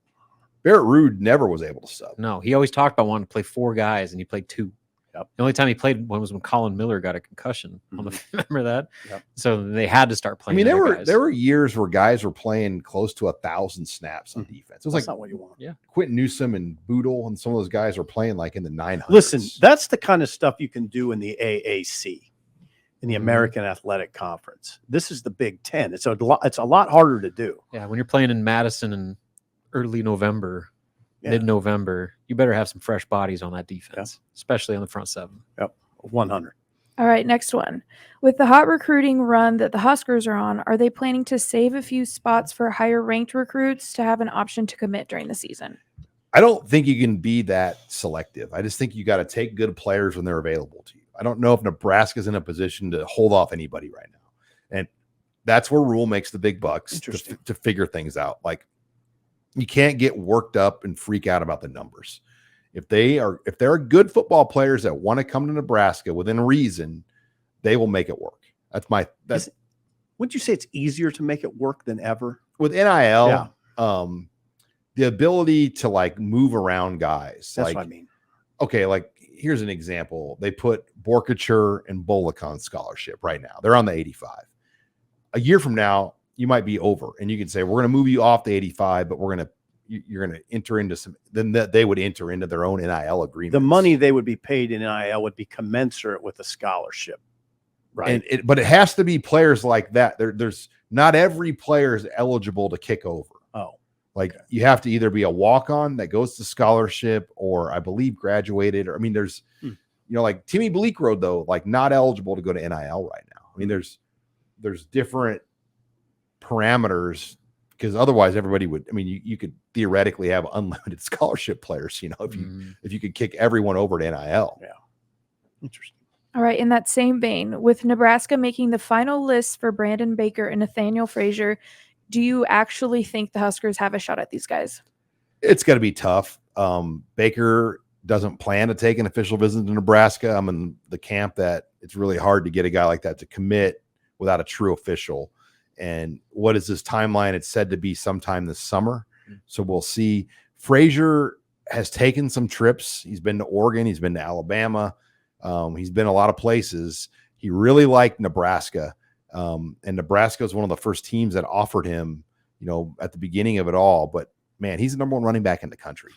Barrett Rude never was able to sub.
No, he always talked about wanting to play 4 guys, and he played 2.
Yep.
The only time he played one was when Colin Miller got a concussion. Remember that?
Yep.
So they had to start playing.
There were years where guys were playing close to 1,000 snaps on defense. It was
That's not what you want.
Yeah,
Quentin Newsome and Boodle and some of those guys were playing like in the 900s.
Listen, that's the kind of stuff you can do in the AAC, in the American Athletic Conference. This is the Big Ten. It's a lot harder to do.
Yeah, when you're playing in Madison in early November. Mid-November, you better have some fresh bodies on that defense, especially on the front 7.
Yep, 100.
All right, next one. With the hot recruiting run that the Huskers are on, are they planning to save a few spots for higher-ranked recruits to have an option to commit during the season?
I don't think you can be that selective. I just think you got to take good players when they're available to you. I don't know if Nebraska's in a position to hold off anybody right now. And that's where Rule makes the big bucks to figure things out. Like, you can't get worked up and freak out about the numbers. If there are good football players that want to come to Nebraska within reason, they will make it work.
Wouldn't you say it's easier to make it work than ever
with NIL? The ability to move around guys.
That's what I mean.
Okay, here's an example. They put Borkature and Bullock on scholarship right now. They're on the 85. A year from now, you might be over, and you can say, we're going to move you off the 85, but we're going to, you're going to enter into some, then they would enter into their own NIL agreement.
The money they would be paid in NIL would be commensurate with a scholarship, right?
But it has to be players like that. There's not every player is eligible to kick over.
Oh,
like you have to either be a walk-on that goes to scholarship, or I believe graduated. Or I mean, there's like Timmy Bleekrode though, like not eligible to go to NIL right now. I mean, there's different parameters, because otherwise everybody would, I mean, you could theoretically have unlimited scholarship players, if you could kick everyone over to NIL.
Yeah. Interesting.
All right. In that same vein, with Nebraska making the final list for Brandon Baker and Nathaniel Frazier, do you actually think the Huskers have a shot at these guys?
It's going to be tough. Baker doesn't plan to take an official visit to Nebraska. I'm in the camp that it's really hard to get a guy like that to commit without a true official. And what is this timeline? It's said to be sometime this summer. So we'll see. Frazier has taken some trips. He's been to Oregon. He's been to Alabama. He's been a lot of places. He really liked Nebraska. And Nebraska was one of the first teams that offered him, at the beginning of it all. But man, he's the number one running back in the country.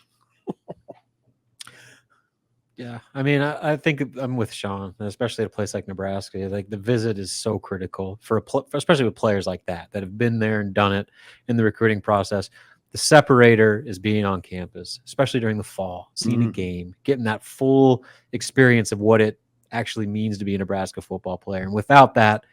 Yeah, I mean, I think I'm with Sean, especially at a place like Nebraska. Like the visit is so critical especially with players like that have been there and done it in the recruiting process. The separator is being on campus, especially during the fall, seeing a game, getting that full experience of what it actually means to be a Nebraska football player. And without that,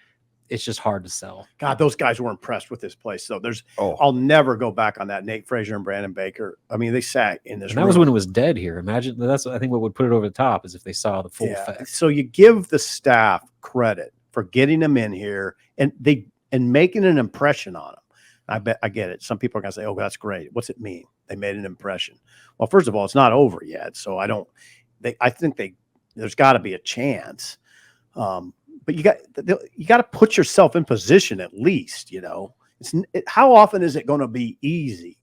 it's just hard to sell.
God, those guys were impressed with this place. So I'll never go back on that. Nate Frazier and Brandon Baker. I mean, they sat in this room.
That was when it was dead here. Imagine that's, I think, what would put it over the top is if they saw the full effect.
So you give the staff credit for getting them in here and making an impression on them. I get it. Some people are going to say, oh, that's great. What's it mean? They made an impression. Well, first of all, it's not over yet. So I think there's got to be a chance. But you got to put yourself in position at least, how often is it going to be easy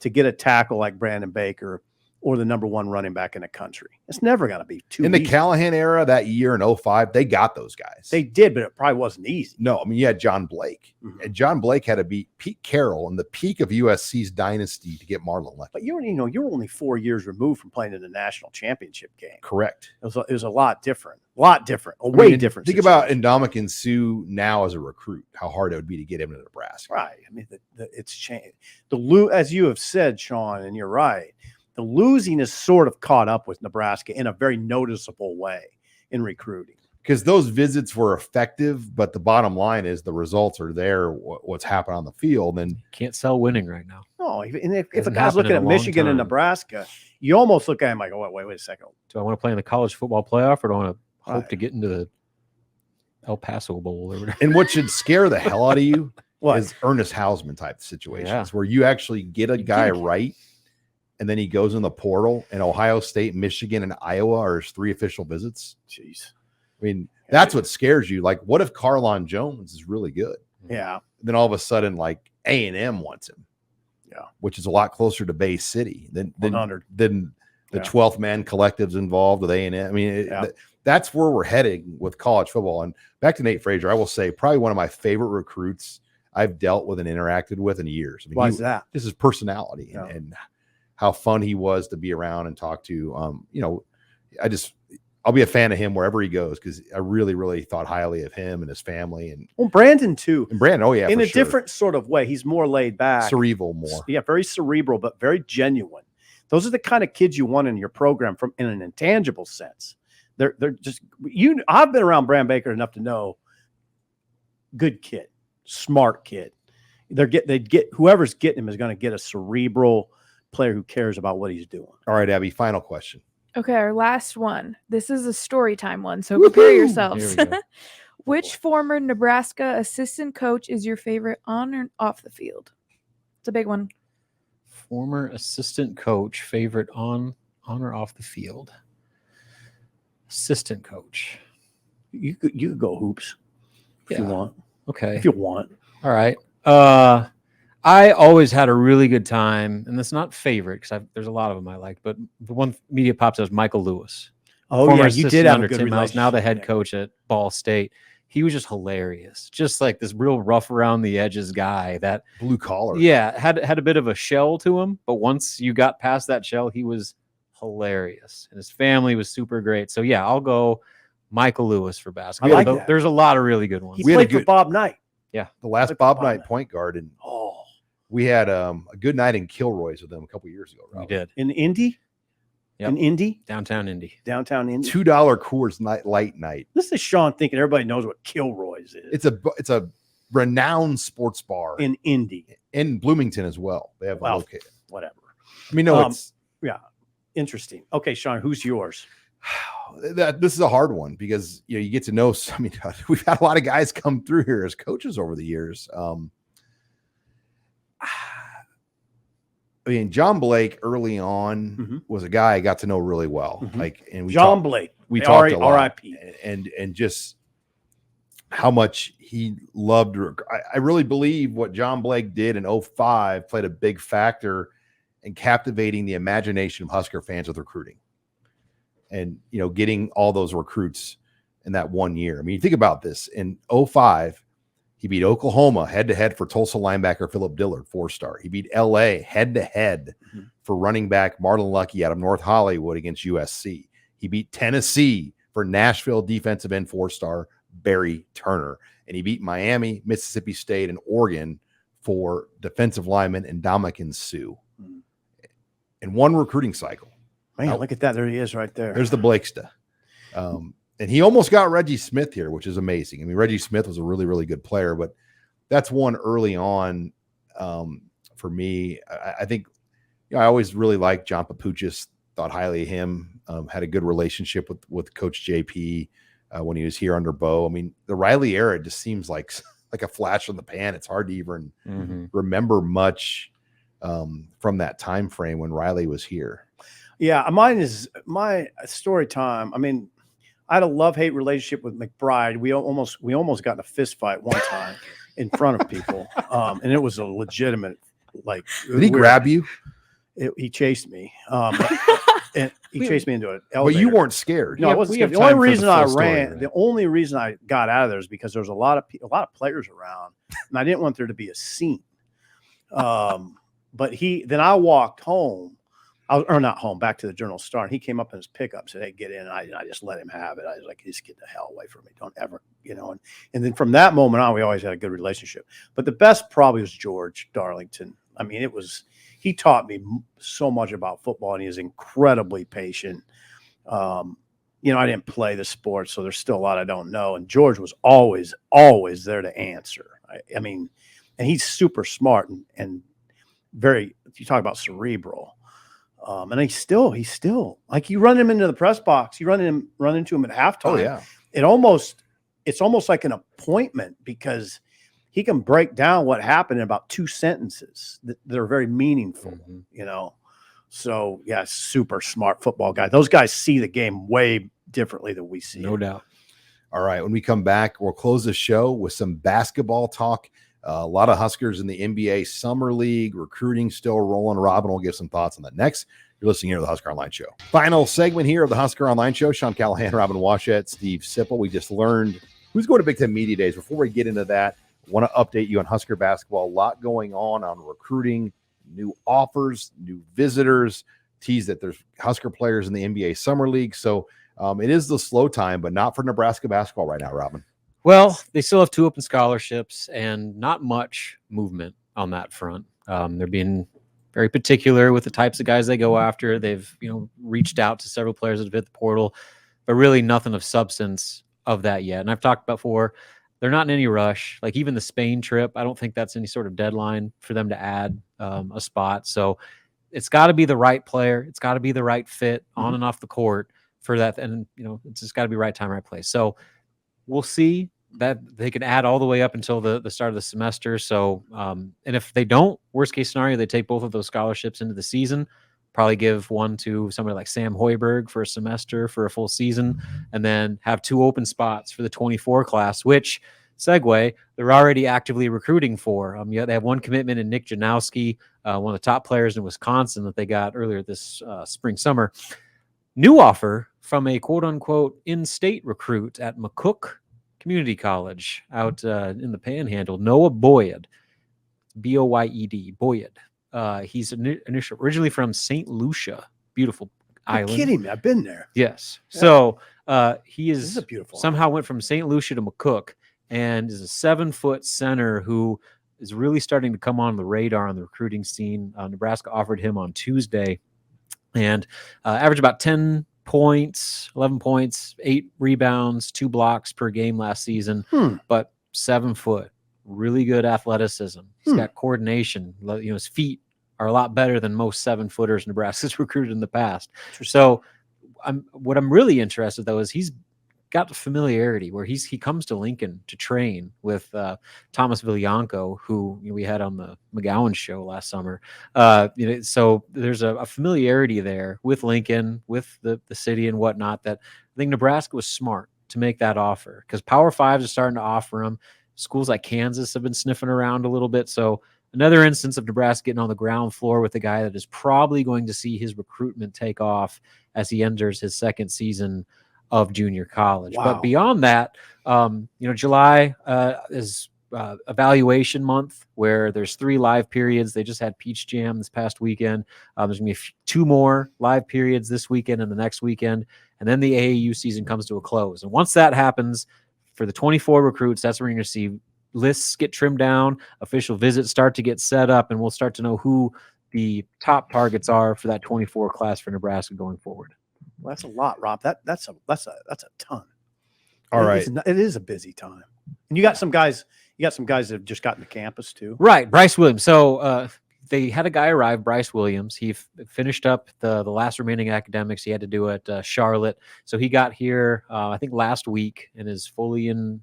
to get a tackle like Brandon Baker or the number one running back in the country? It's never going to be too
in
easy.
The Callahan era that year in 2005, they got those guys.
They did, but it probably wasn't easy.
No, I mean, you had John Blake. And John Blake had to beat Pete Carroll in the peak of USC's dynasty to get Marlon Leckie.
But you're only 4 years removed from playing in the national championship game.
Correct.
It was a lot different. Way different.
Think about Ndamukong Suh now as a recruit, how hard it would be to get him to Nebraska.
Right. I mean, it's changed. As you have said, Sean, and you're right, the losing is sort of caught up with Nebraska in a very noticeable way in recruiting.
Because those visits were effective, but the bottom line is the results are there. What's happened on the field, and
can't sell winning right now.
No, and if a guy's looking at Michigan and Nebraska, you almost look at him like, oh, wait a second.
Do I want to play in the college football playoff, or do I want to hope to get into the El Paso Bowl or whatever?
And what should scare the hell out of you
What?
is Ernest Hausman type situations where you actually get a guy right, and then he goes in the portal, and Ohio State, Michigan, and Iowa are his 3 official visits.
Jeez.
I mean, that's what scares you. Like, what if Carlon Jones is really good?
Yeah.
Then all of a sudden, like A&M wants him.
Yeah.
Which is a lot closer to Bay City than the 12th man collectives involved with A&M. I mean, that's where we're heading with college football. And back to Nate Frazier, I will say probably one of my favorite recruits I've dealt with and interacted with in years. I mean,
why is that?
This is personality and how fun he was to be around and talk to. I'll be a fan of him wherever he goes because I really, really thought highly of him and his family. And
Brandon too.
And Brandon, oh yeah,
in a different sort of way. He's more laid back,
cerebral, more.
Yeah, very cerebral, but very genuine. Those are the kind of kids you want in your program from in an intangible sense. They're just I've been around Brandon Baker enough to know good kid, smart kid. They get whoever's getting him is going to get a cerebral player who cares about what he's doing.
All right, Abby, final question.
Okay, our last one. This is a story time one, so prepare yourselves. Which former Nebraska assistant coach is your favorite on or off the field? It's a big one.
Former assistant coach, favorite on or off the field? Assistant coach.
You could go hoops if you want.
Okay.
If you want.
All right. I always had a really good time, and that's not favorite because there's a lot of them I like, but the one media pops was Michael Lewis.
Oh, yeah, you did have a good
Tim Mouse,
relationship.
now the head coach at Ball State. he was just hilarious. Just like this real rough around the edges guy that
Blue collar.
Yeah, had a bit of a shell to him, but once you got past that shell, he was hilarious. And his family was super great. So yeah, I'll go Michael Lewis for basketball.
I like that.
There's a lot of really good ones.
He
We had a
played for
good-
Bob Knight.
Yeah.
The last
Like
Bob
Bob
Knight
Knight.
point guard, and
Oh,
we had a good night in Kilroy's with them a couple years ago.
We
Robert.
did.
in Indy?
Yep.
In Indy?
Downtown Indy.
Downtown Indy?
$2 Coors Light night.
This is Sean thinking everybody knows what Kilroy's is.
It's a renowned sports bar
in Indy.
in Bloomington as well. They have a
Well,
located.
Whatever.
I mean, no, it's
Interesting. Okay, Sean, who's yours?
this is a hard one because you get to know. I mean, we've had a lot of guys come through here as coaches over the years. I mean, John Blake early on was a guy I got to know really well. Like, and we
John
talked,
Blake.
we talked a lot,
R.I.P.
and just how much he loved. I really believe what John Blake did in 05 played a big factor in captivating the imagination of Husker fans with recruiting, and getting all those recruits in that 1 year. I mean, you think about this in 05. He beat Oklahoma head-to-head for Tulsa linebacker Philip Dillard, 4-star. He beat L.A. head-to-head for running back Marlon Lucky out of North Hollywood against USC. He beat Tennessee for Nashville defensive end 4-star Barry Turner. And he beat Miami, Mississippi State, and Oregon for defensive lineman Ndamukong Suh in one recruiting cycle.
Man, look at that. There he is right there.
There's the Blakesta. And he almost got Reggie Smith here, which is amazing. I mean, Reggie Smith was a really, really good player, but that's one early on for me. I think I always really liked John Papuchis, thought highly of him, had a good relationship with Coach JP when he was here under Bo. I mean, the Riley era just seems like a flash in the pan. It's hard to even remember much from that time frame when Riley was here.
Yeah, mine is my story time. I mean, I had a love-hate relationship with McBride. We almost got in a fist fight one time in front of people, and it was a legitimate like.
Did he grab you?
He chased me. And he chased me into an
But
elevator.
you weren't scared.
No, I wasn't scared. The only reason I ran, the only reason I got out of there is because there was a lot of players around, and I didn't want there to be a scene. But then I walked home. Not home, back to the Journal-Star. And he came up in his pickup, said, "Hey, get in." And I just let him have it. I was like, "Just get the hell away from me. Don't ever, And then from that moment on, we always had a good relationship. But the best probably was George Darlington. I mean, he taught me so much about football, and he is incredibly patient. I didn't play the sport, so there's still a lot I don't know. And George was always there to answer. I mean, and he's super smart and very. You talk about cerebral. And he's still like, you run him into the press box, you run into him at halftime.
Oh yeah.
It's almost like an appointment because he can break down what happened in about 2 sentences that are very meaningful, So yeah, super smart football guy. Those guys see the game way differently than we see.
No doubt.
All right. When we come back, we'll close the show with some basketball talk. A lot of Huskers in the NBA Summer League, recruiting still rolling. Robin will give some thoughts on that next. You're listening here to the Husker Online Show. Final segment here of the Husker Online Show. Sean Callahan, Robin Washett, Steve Sipple. We just learned who's going to Big Ten Media Days. Before we get into that, I want to update you on Husker basketball. A lot going on recruiting, new offers, new visitors. Tease that there's Husker players in the NBA Summer League. So it is the slow time, but not for Nebraska basketball right now, Robin.
Well, they still have 2 open scholarships and not much movement on that front. They're being very particular with the types of guys they go after. They've, reached out to several players that have hit the portal, but really nothing of substance of that yet. And I've talked before, they're not in any rush. Like even the Spain trip, I don't think that's any sort of deadline for them to add a spot. So it's got to be the right player. It's got to be the right fit on and off the court for that. And, it's just got to be right time, right place. So we'll see that they can add all the way up until the start of the semester. So, and if they don't, worst case scenario, they take both of those scholarships into the season, probably give one to somebody like Sam Hoiberg for a semester for a full season, and then have 2 open spots for the 24 class, which segue, they're already actively recruiting for. They have one commitment in Nick Janowski, one of the top players in Wisconsin that they got earlier this summer. New offer from a quote unquote in-state recruit at McCook community college out in the Panhandle. Noah Boyd, Boyed. Boyd. He's originally from St. Lucia, beautiful
You're
island.
kidding me? I've been there.
Yes.
Yeah.
So he
This
is
is a beautiful
somehow went from St. Lucia to McCook and is a 7-foot center who is really starting to come on the radar on the recruiting scene. Nebraska offered him on Tuesday and averaged about 10 points, 11 points, 8 rebounds, 2 blocks per game last season, but 7 foot, really good athleticism. He's got coordination. His feet are a lot better than most 7-footers Nebraska's recruited in the past. So what I'm really interested though is he's got the familiarity where he comes to Lincoln to train with Thomas Villanco, who we had on the McGowan show last summer. So there's a familiarity there with Lincoln, with the city and whatnot, that I think Nebraska was smart to make that offer, because Power Fives are starting to offer them. Schools like Kansas have been sniffing around a little bit. So another instance of Nebraska getting on the ground floor with a guy that is probably going to see his recruitment take off as he enters his second season of junior college.
Wow.
But beyond that, July is evaluation month, where there's 3 live periods. They just had Peach Jam this past weekend. There's gonna be 2 more live periods this weekend and the next weekend, and then the AAU season comes to a close. And once that happens, for the 24 recruits, that's where you're gonna see lists get trimmed down, official visits start to get set up, and we'll start to know who the top targets are for that 24 class for Nebraska going forward.
Well, that's a lot, Rob. That's a ton.
All right.
It is a busy time. And you got some guys that have just gotten to campus too.
Right. Bryce Williams. So they had a guy arrive, Bryce Williams. He finished up the last remaining academics he had to do at Charlotte. So he got here, I think last week, and is fully in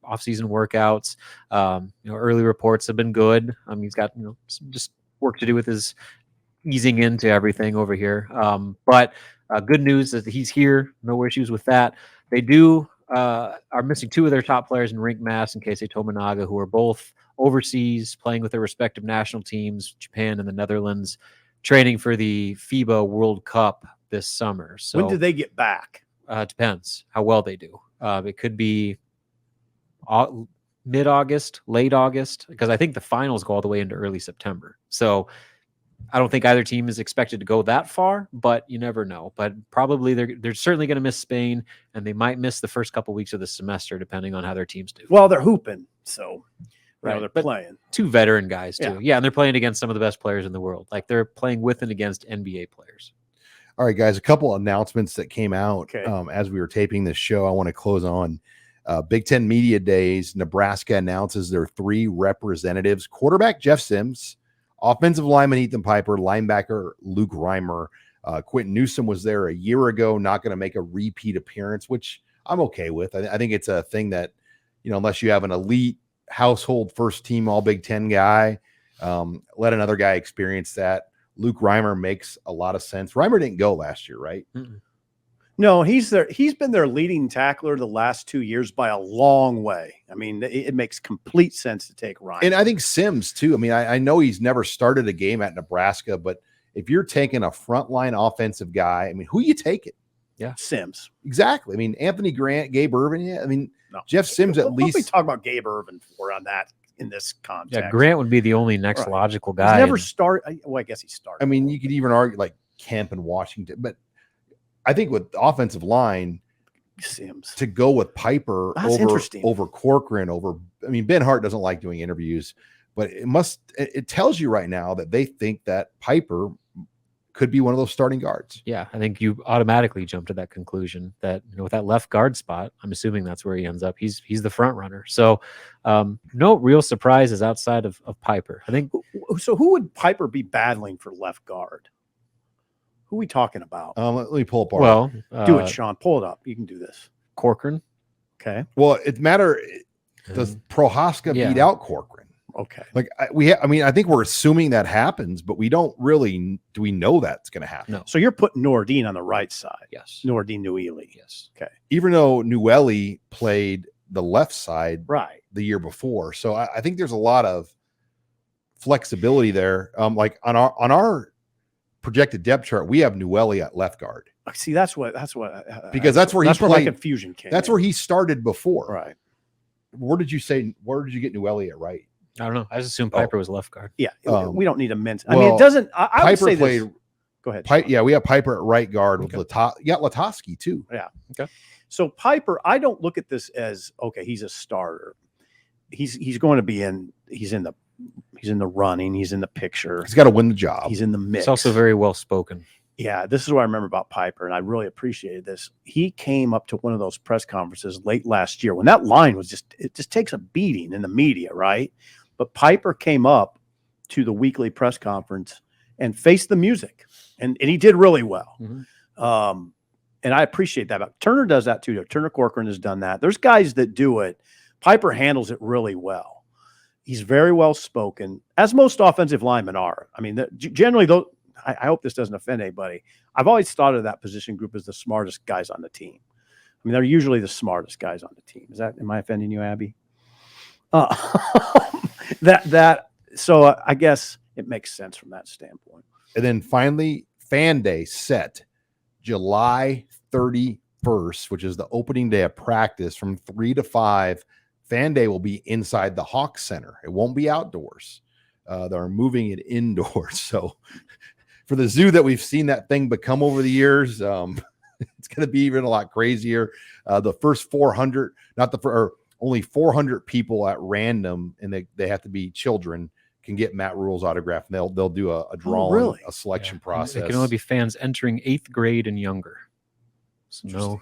off-season workouts. Early reports have been good. He's got, some just work to do with his easing into everything over here. But good news is that he's here. No issues with that. They are missing 2 of their top players in Rink Mass and Keisei Tominaga, who are both overseas playing with their respective national teams, Japan and the Netherlands, training for the FIBA World Cup this summer. So
when do they get back?
Depends how well they do. It could be mid-August, late August, because I think the finals go all the way into early September. So I don't think either team is expected to go that far, but you never know. But probably they're certainly going to miss Spain, and they might miss the first couple weeks of the semester, depending on how their teams do.
Well, they're hooping, so
right,
they're
but
playing.
2 veteran guys too. Yeah, and they're playing against some of the best players in the world. Like, they're playing with and against NBA players.
All right, guys, a couple announcements that came out
Okay.
As we were taping this show. I want to close on Big Ten Media Days. Nebraska announces their 3 representatives: quarterback Jeff Sims, offensive lineman Ethan Piper, linebacker Luke Reimer. Quentin Newsom was there a year ago, not going to make a repeat appearance, which I'm okay with. I think it's a thing that, unless you have an elite household first team all Big Ten guy, let another guy experience that. Luke Reimer makes a lot of sense. Reimer didn't go last year, right?
Mm-mm.
No, he's been their leading tackler the last 2 years by a long way. I mean, it makes complete sense to take Ryan.
And I think Sims too. I mean, I know he's never started a game at Nebraska, but if you're taking a frontline offensive guy, I mean, who you taking?
Yeah,
Sims.
Exactly. I mean, Anthony Grant, Gabe Irvin. Yeah. I mean,
No.
Jeff Sims at
What we
least.
talk about Gabe Irvin for on that in this context.
Yeah, Grant would be the only next
Right.
logical
He's
guy.
never started. Well, I guess he started.
I mean, you could even argue like Kemp in Washington, but I think with the offensive line,
Sims.
to go with Piper
That's interesting.
over Corcoran, Ben Hart doesn't like doing interviews, but it tells you right now that they think that Piper could be one of those starting guards.
Yeah, I think you automatically jump to that conclusion that with that left guard spot, I'm assuming that's where he ends up. He's the front runner. So no real surprises outside of Piper. I think.
So who would Piper be battling for left guard? Who are we talking about?
Let me pull up.
Well,
Do it, Sean. Pull it up. You can do this.
Corcoran.
Okay.
Well, it matter. Does Prohaska
Yeah.
beat out Corcoran?
Okay.
Like I think we're assuming that happens, but we don't really. Do we know that's going to happen?
No.
So you're putting Nordine on the right side.
Yes.
Nordine Newely.
Yes.
Okay.
Even though Newelly played the left side
Right.
the year before, so I think there's a lot of flexibility there. Like on our projected depth chart, we have Newelly at left guard.
See, that's what
Because that's where he
my
played.
confusion came.
That's
in.
where he started before.
Right.
where did you get Newelli at right?
I don't know. I just assumed Piper was left guard.
Yeah, we don't need a men's. I
well,
mean, it doesn't. I would
Piper
say
played.
this. Go ahead.
Yeah, we have Piper at right guard with you got Latosky too.
Yeah.
Okay.
So Piper, I don't look at this as okay. He's a starter. He's going to be in. He's in the running. He's in the picture.
He's got to win the job.
He's in the mix.
He's also very well spoken.
Yeah, this is what I remember about Piper, and I really appreciated this. He came up to one of those press conferences late last year when that line was it just takes a beating in the media, right? But Piper came up to the weekly press conference and faced the music, and he did really well.
Mm-hmm.
And I appreciate that. But Turner does that too. Turner Corcoran has done that. There's guys that do it. Piper handles it really well. He's very well spoken, as most offensive linemen are. I mean, generally, though, I hope this doesn't offend anybody. I've always thought of that position group as the smartest guys on the team. I mean, they're usually the smartest guys on the team. Am I offending you, Abby? So I guess it makes sense from that standpoint.
And then finally, Fan Day set July 31st, which is the opening day of practice from 3 to 5. Fan Day will be inside the Hawk Center. It won't be outdoors. They're moving it indoors. So for the zoo that we've seen that thing become over the years, it's going to be even a lot crazier. The first 400, only 400 people at random, and they have to be children, can get Matt Rule's autograph. And they'll do a drawing, a selection process.
It can only be fans entering 8th grade and younger. So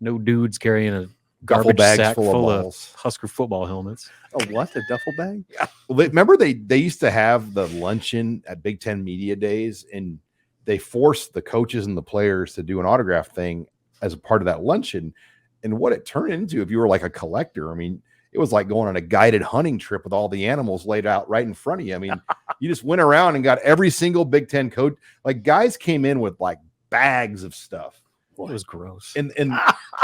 no dudes carrying a
Duffel
garbage
bags
sack full of
balls.
Husker football helmets.
A what? A duffel bag?
Yeah. Well, remember they used to have the luncheon at Big Ten Media Days, and they forced the coaches and the players to do an autograph thing as a part of that luncheon. And what it turned into, if you were like a collector, I mean, it was like going on a guided hunting trip with all the animals laid out right in front of you. I mean, you just went around and got every single Big Ten coach. Like, guys came in with like bags of stuff.
It was gross.
And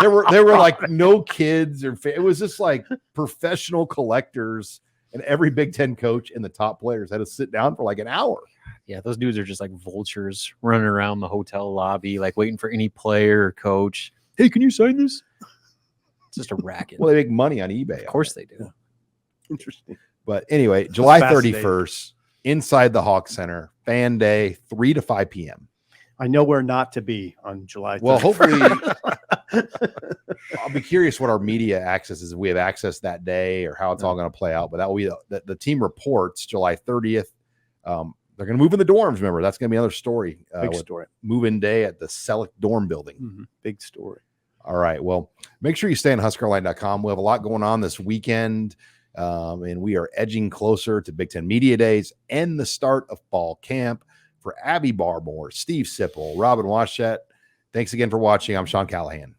there were like no kids it was just like professional collectors, and every Big Ten coach and the top players had to sit down for like an hour.
Yeah, those dudes are just like vultures running around the hotel lobby, like waiting for any player or coach. Hey, can you sign this? It's just a racket.
Well, they make money on eBay.
Of course they do.
Yeah. Interesting.
But anyway, July 31st, inside the Hawk Center, Fan Day, 3 to 5 p.m.
I know where not to be on July 31st.
Well, hopefully, I'll be curious what our media access is, if we have access that day or how it's all going to play out. But that will be the team reports July 30th. They're going to move in the dorms. Remember, that's going to be another story.
Big story.
Move-in day at the Selleck dorm building.
Mm-hmm. Big story.
All right. Well, make sure you stay on HuskerOnline.com. We have a lot going on this weekend, and we are edging closer to Big Ten Media Days and the start of fall camp. For Abby Barmore, Steve Sipple, Robin Washett, thanks again for watching. I'm Sean Callahan.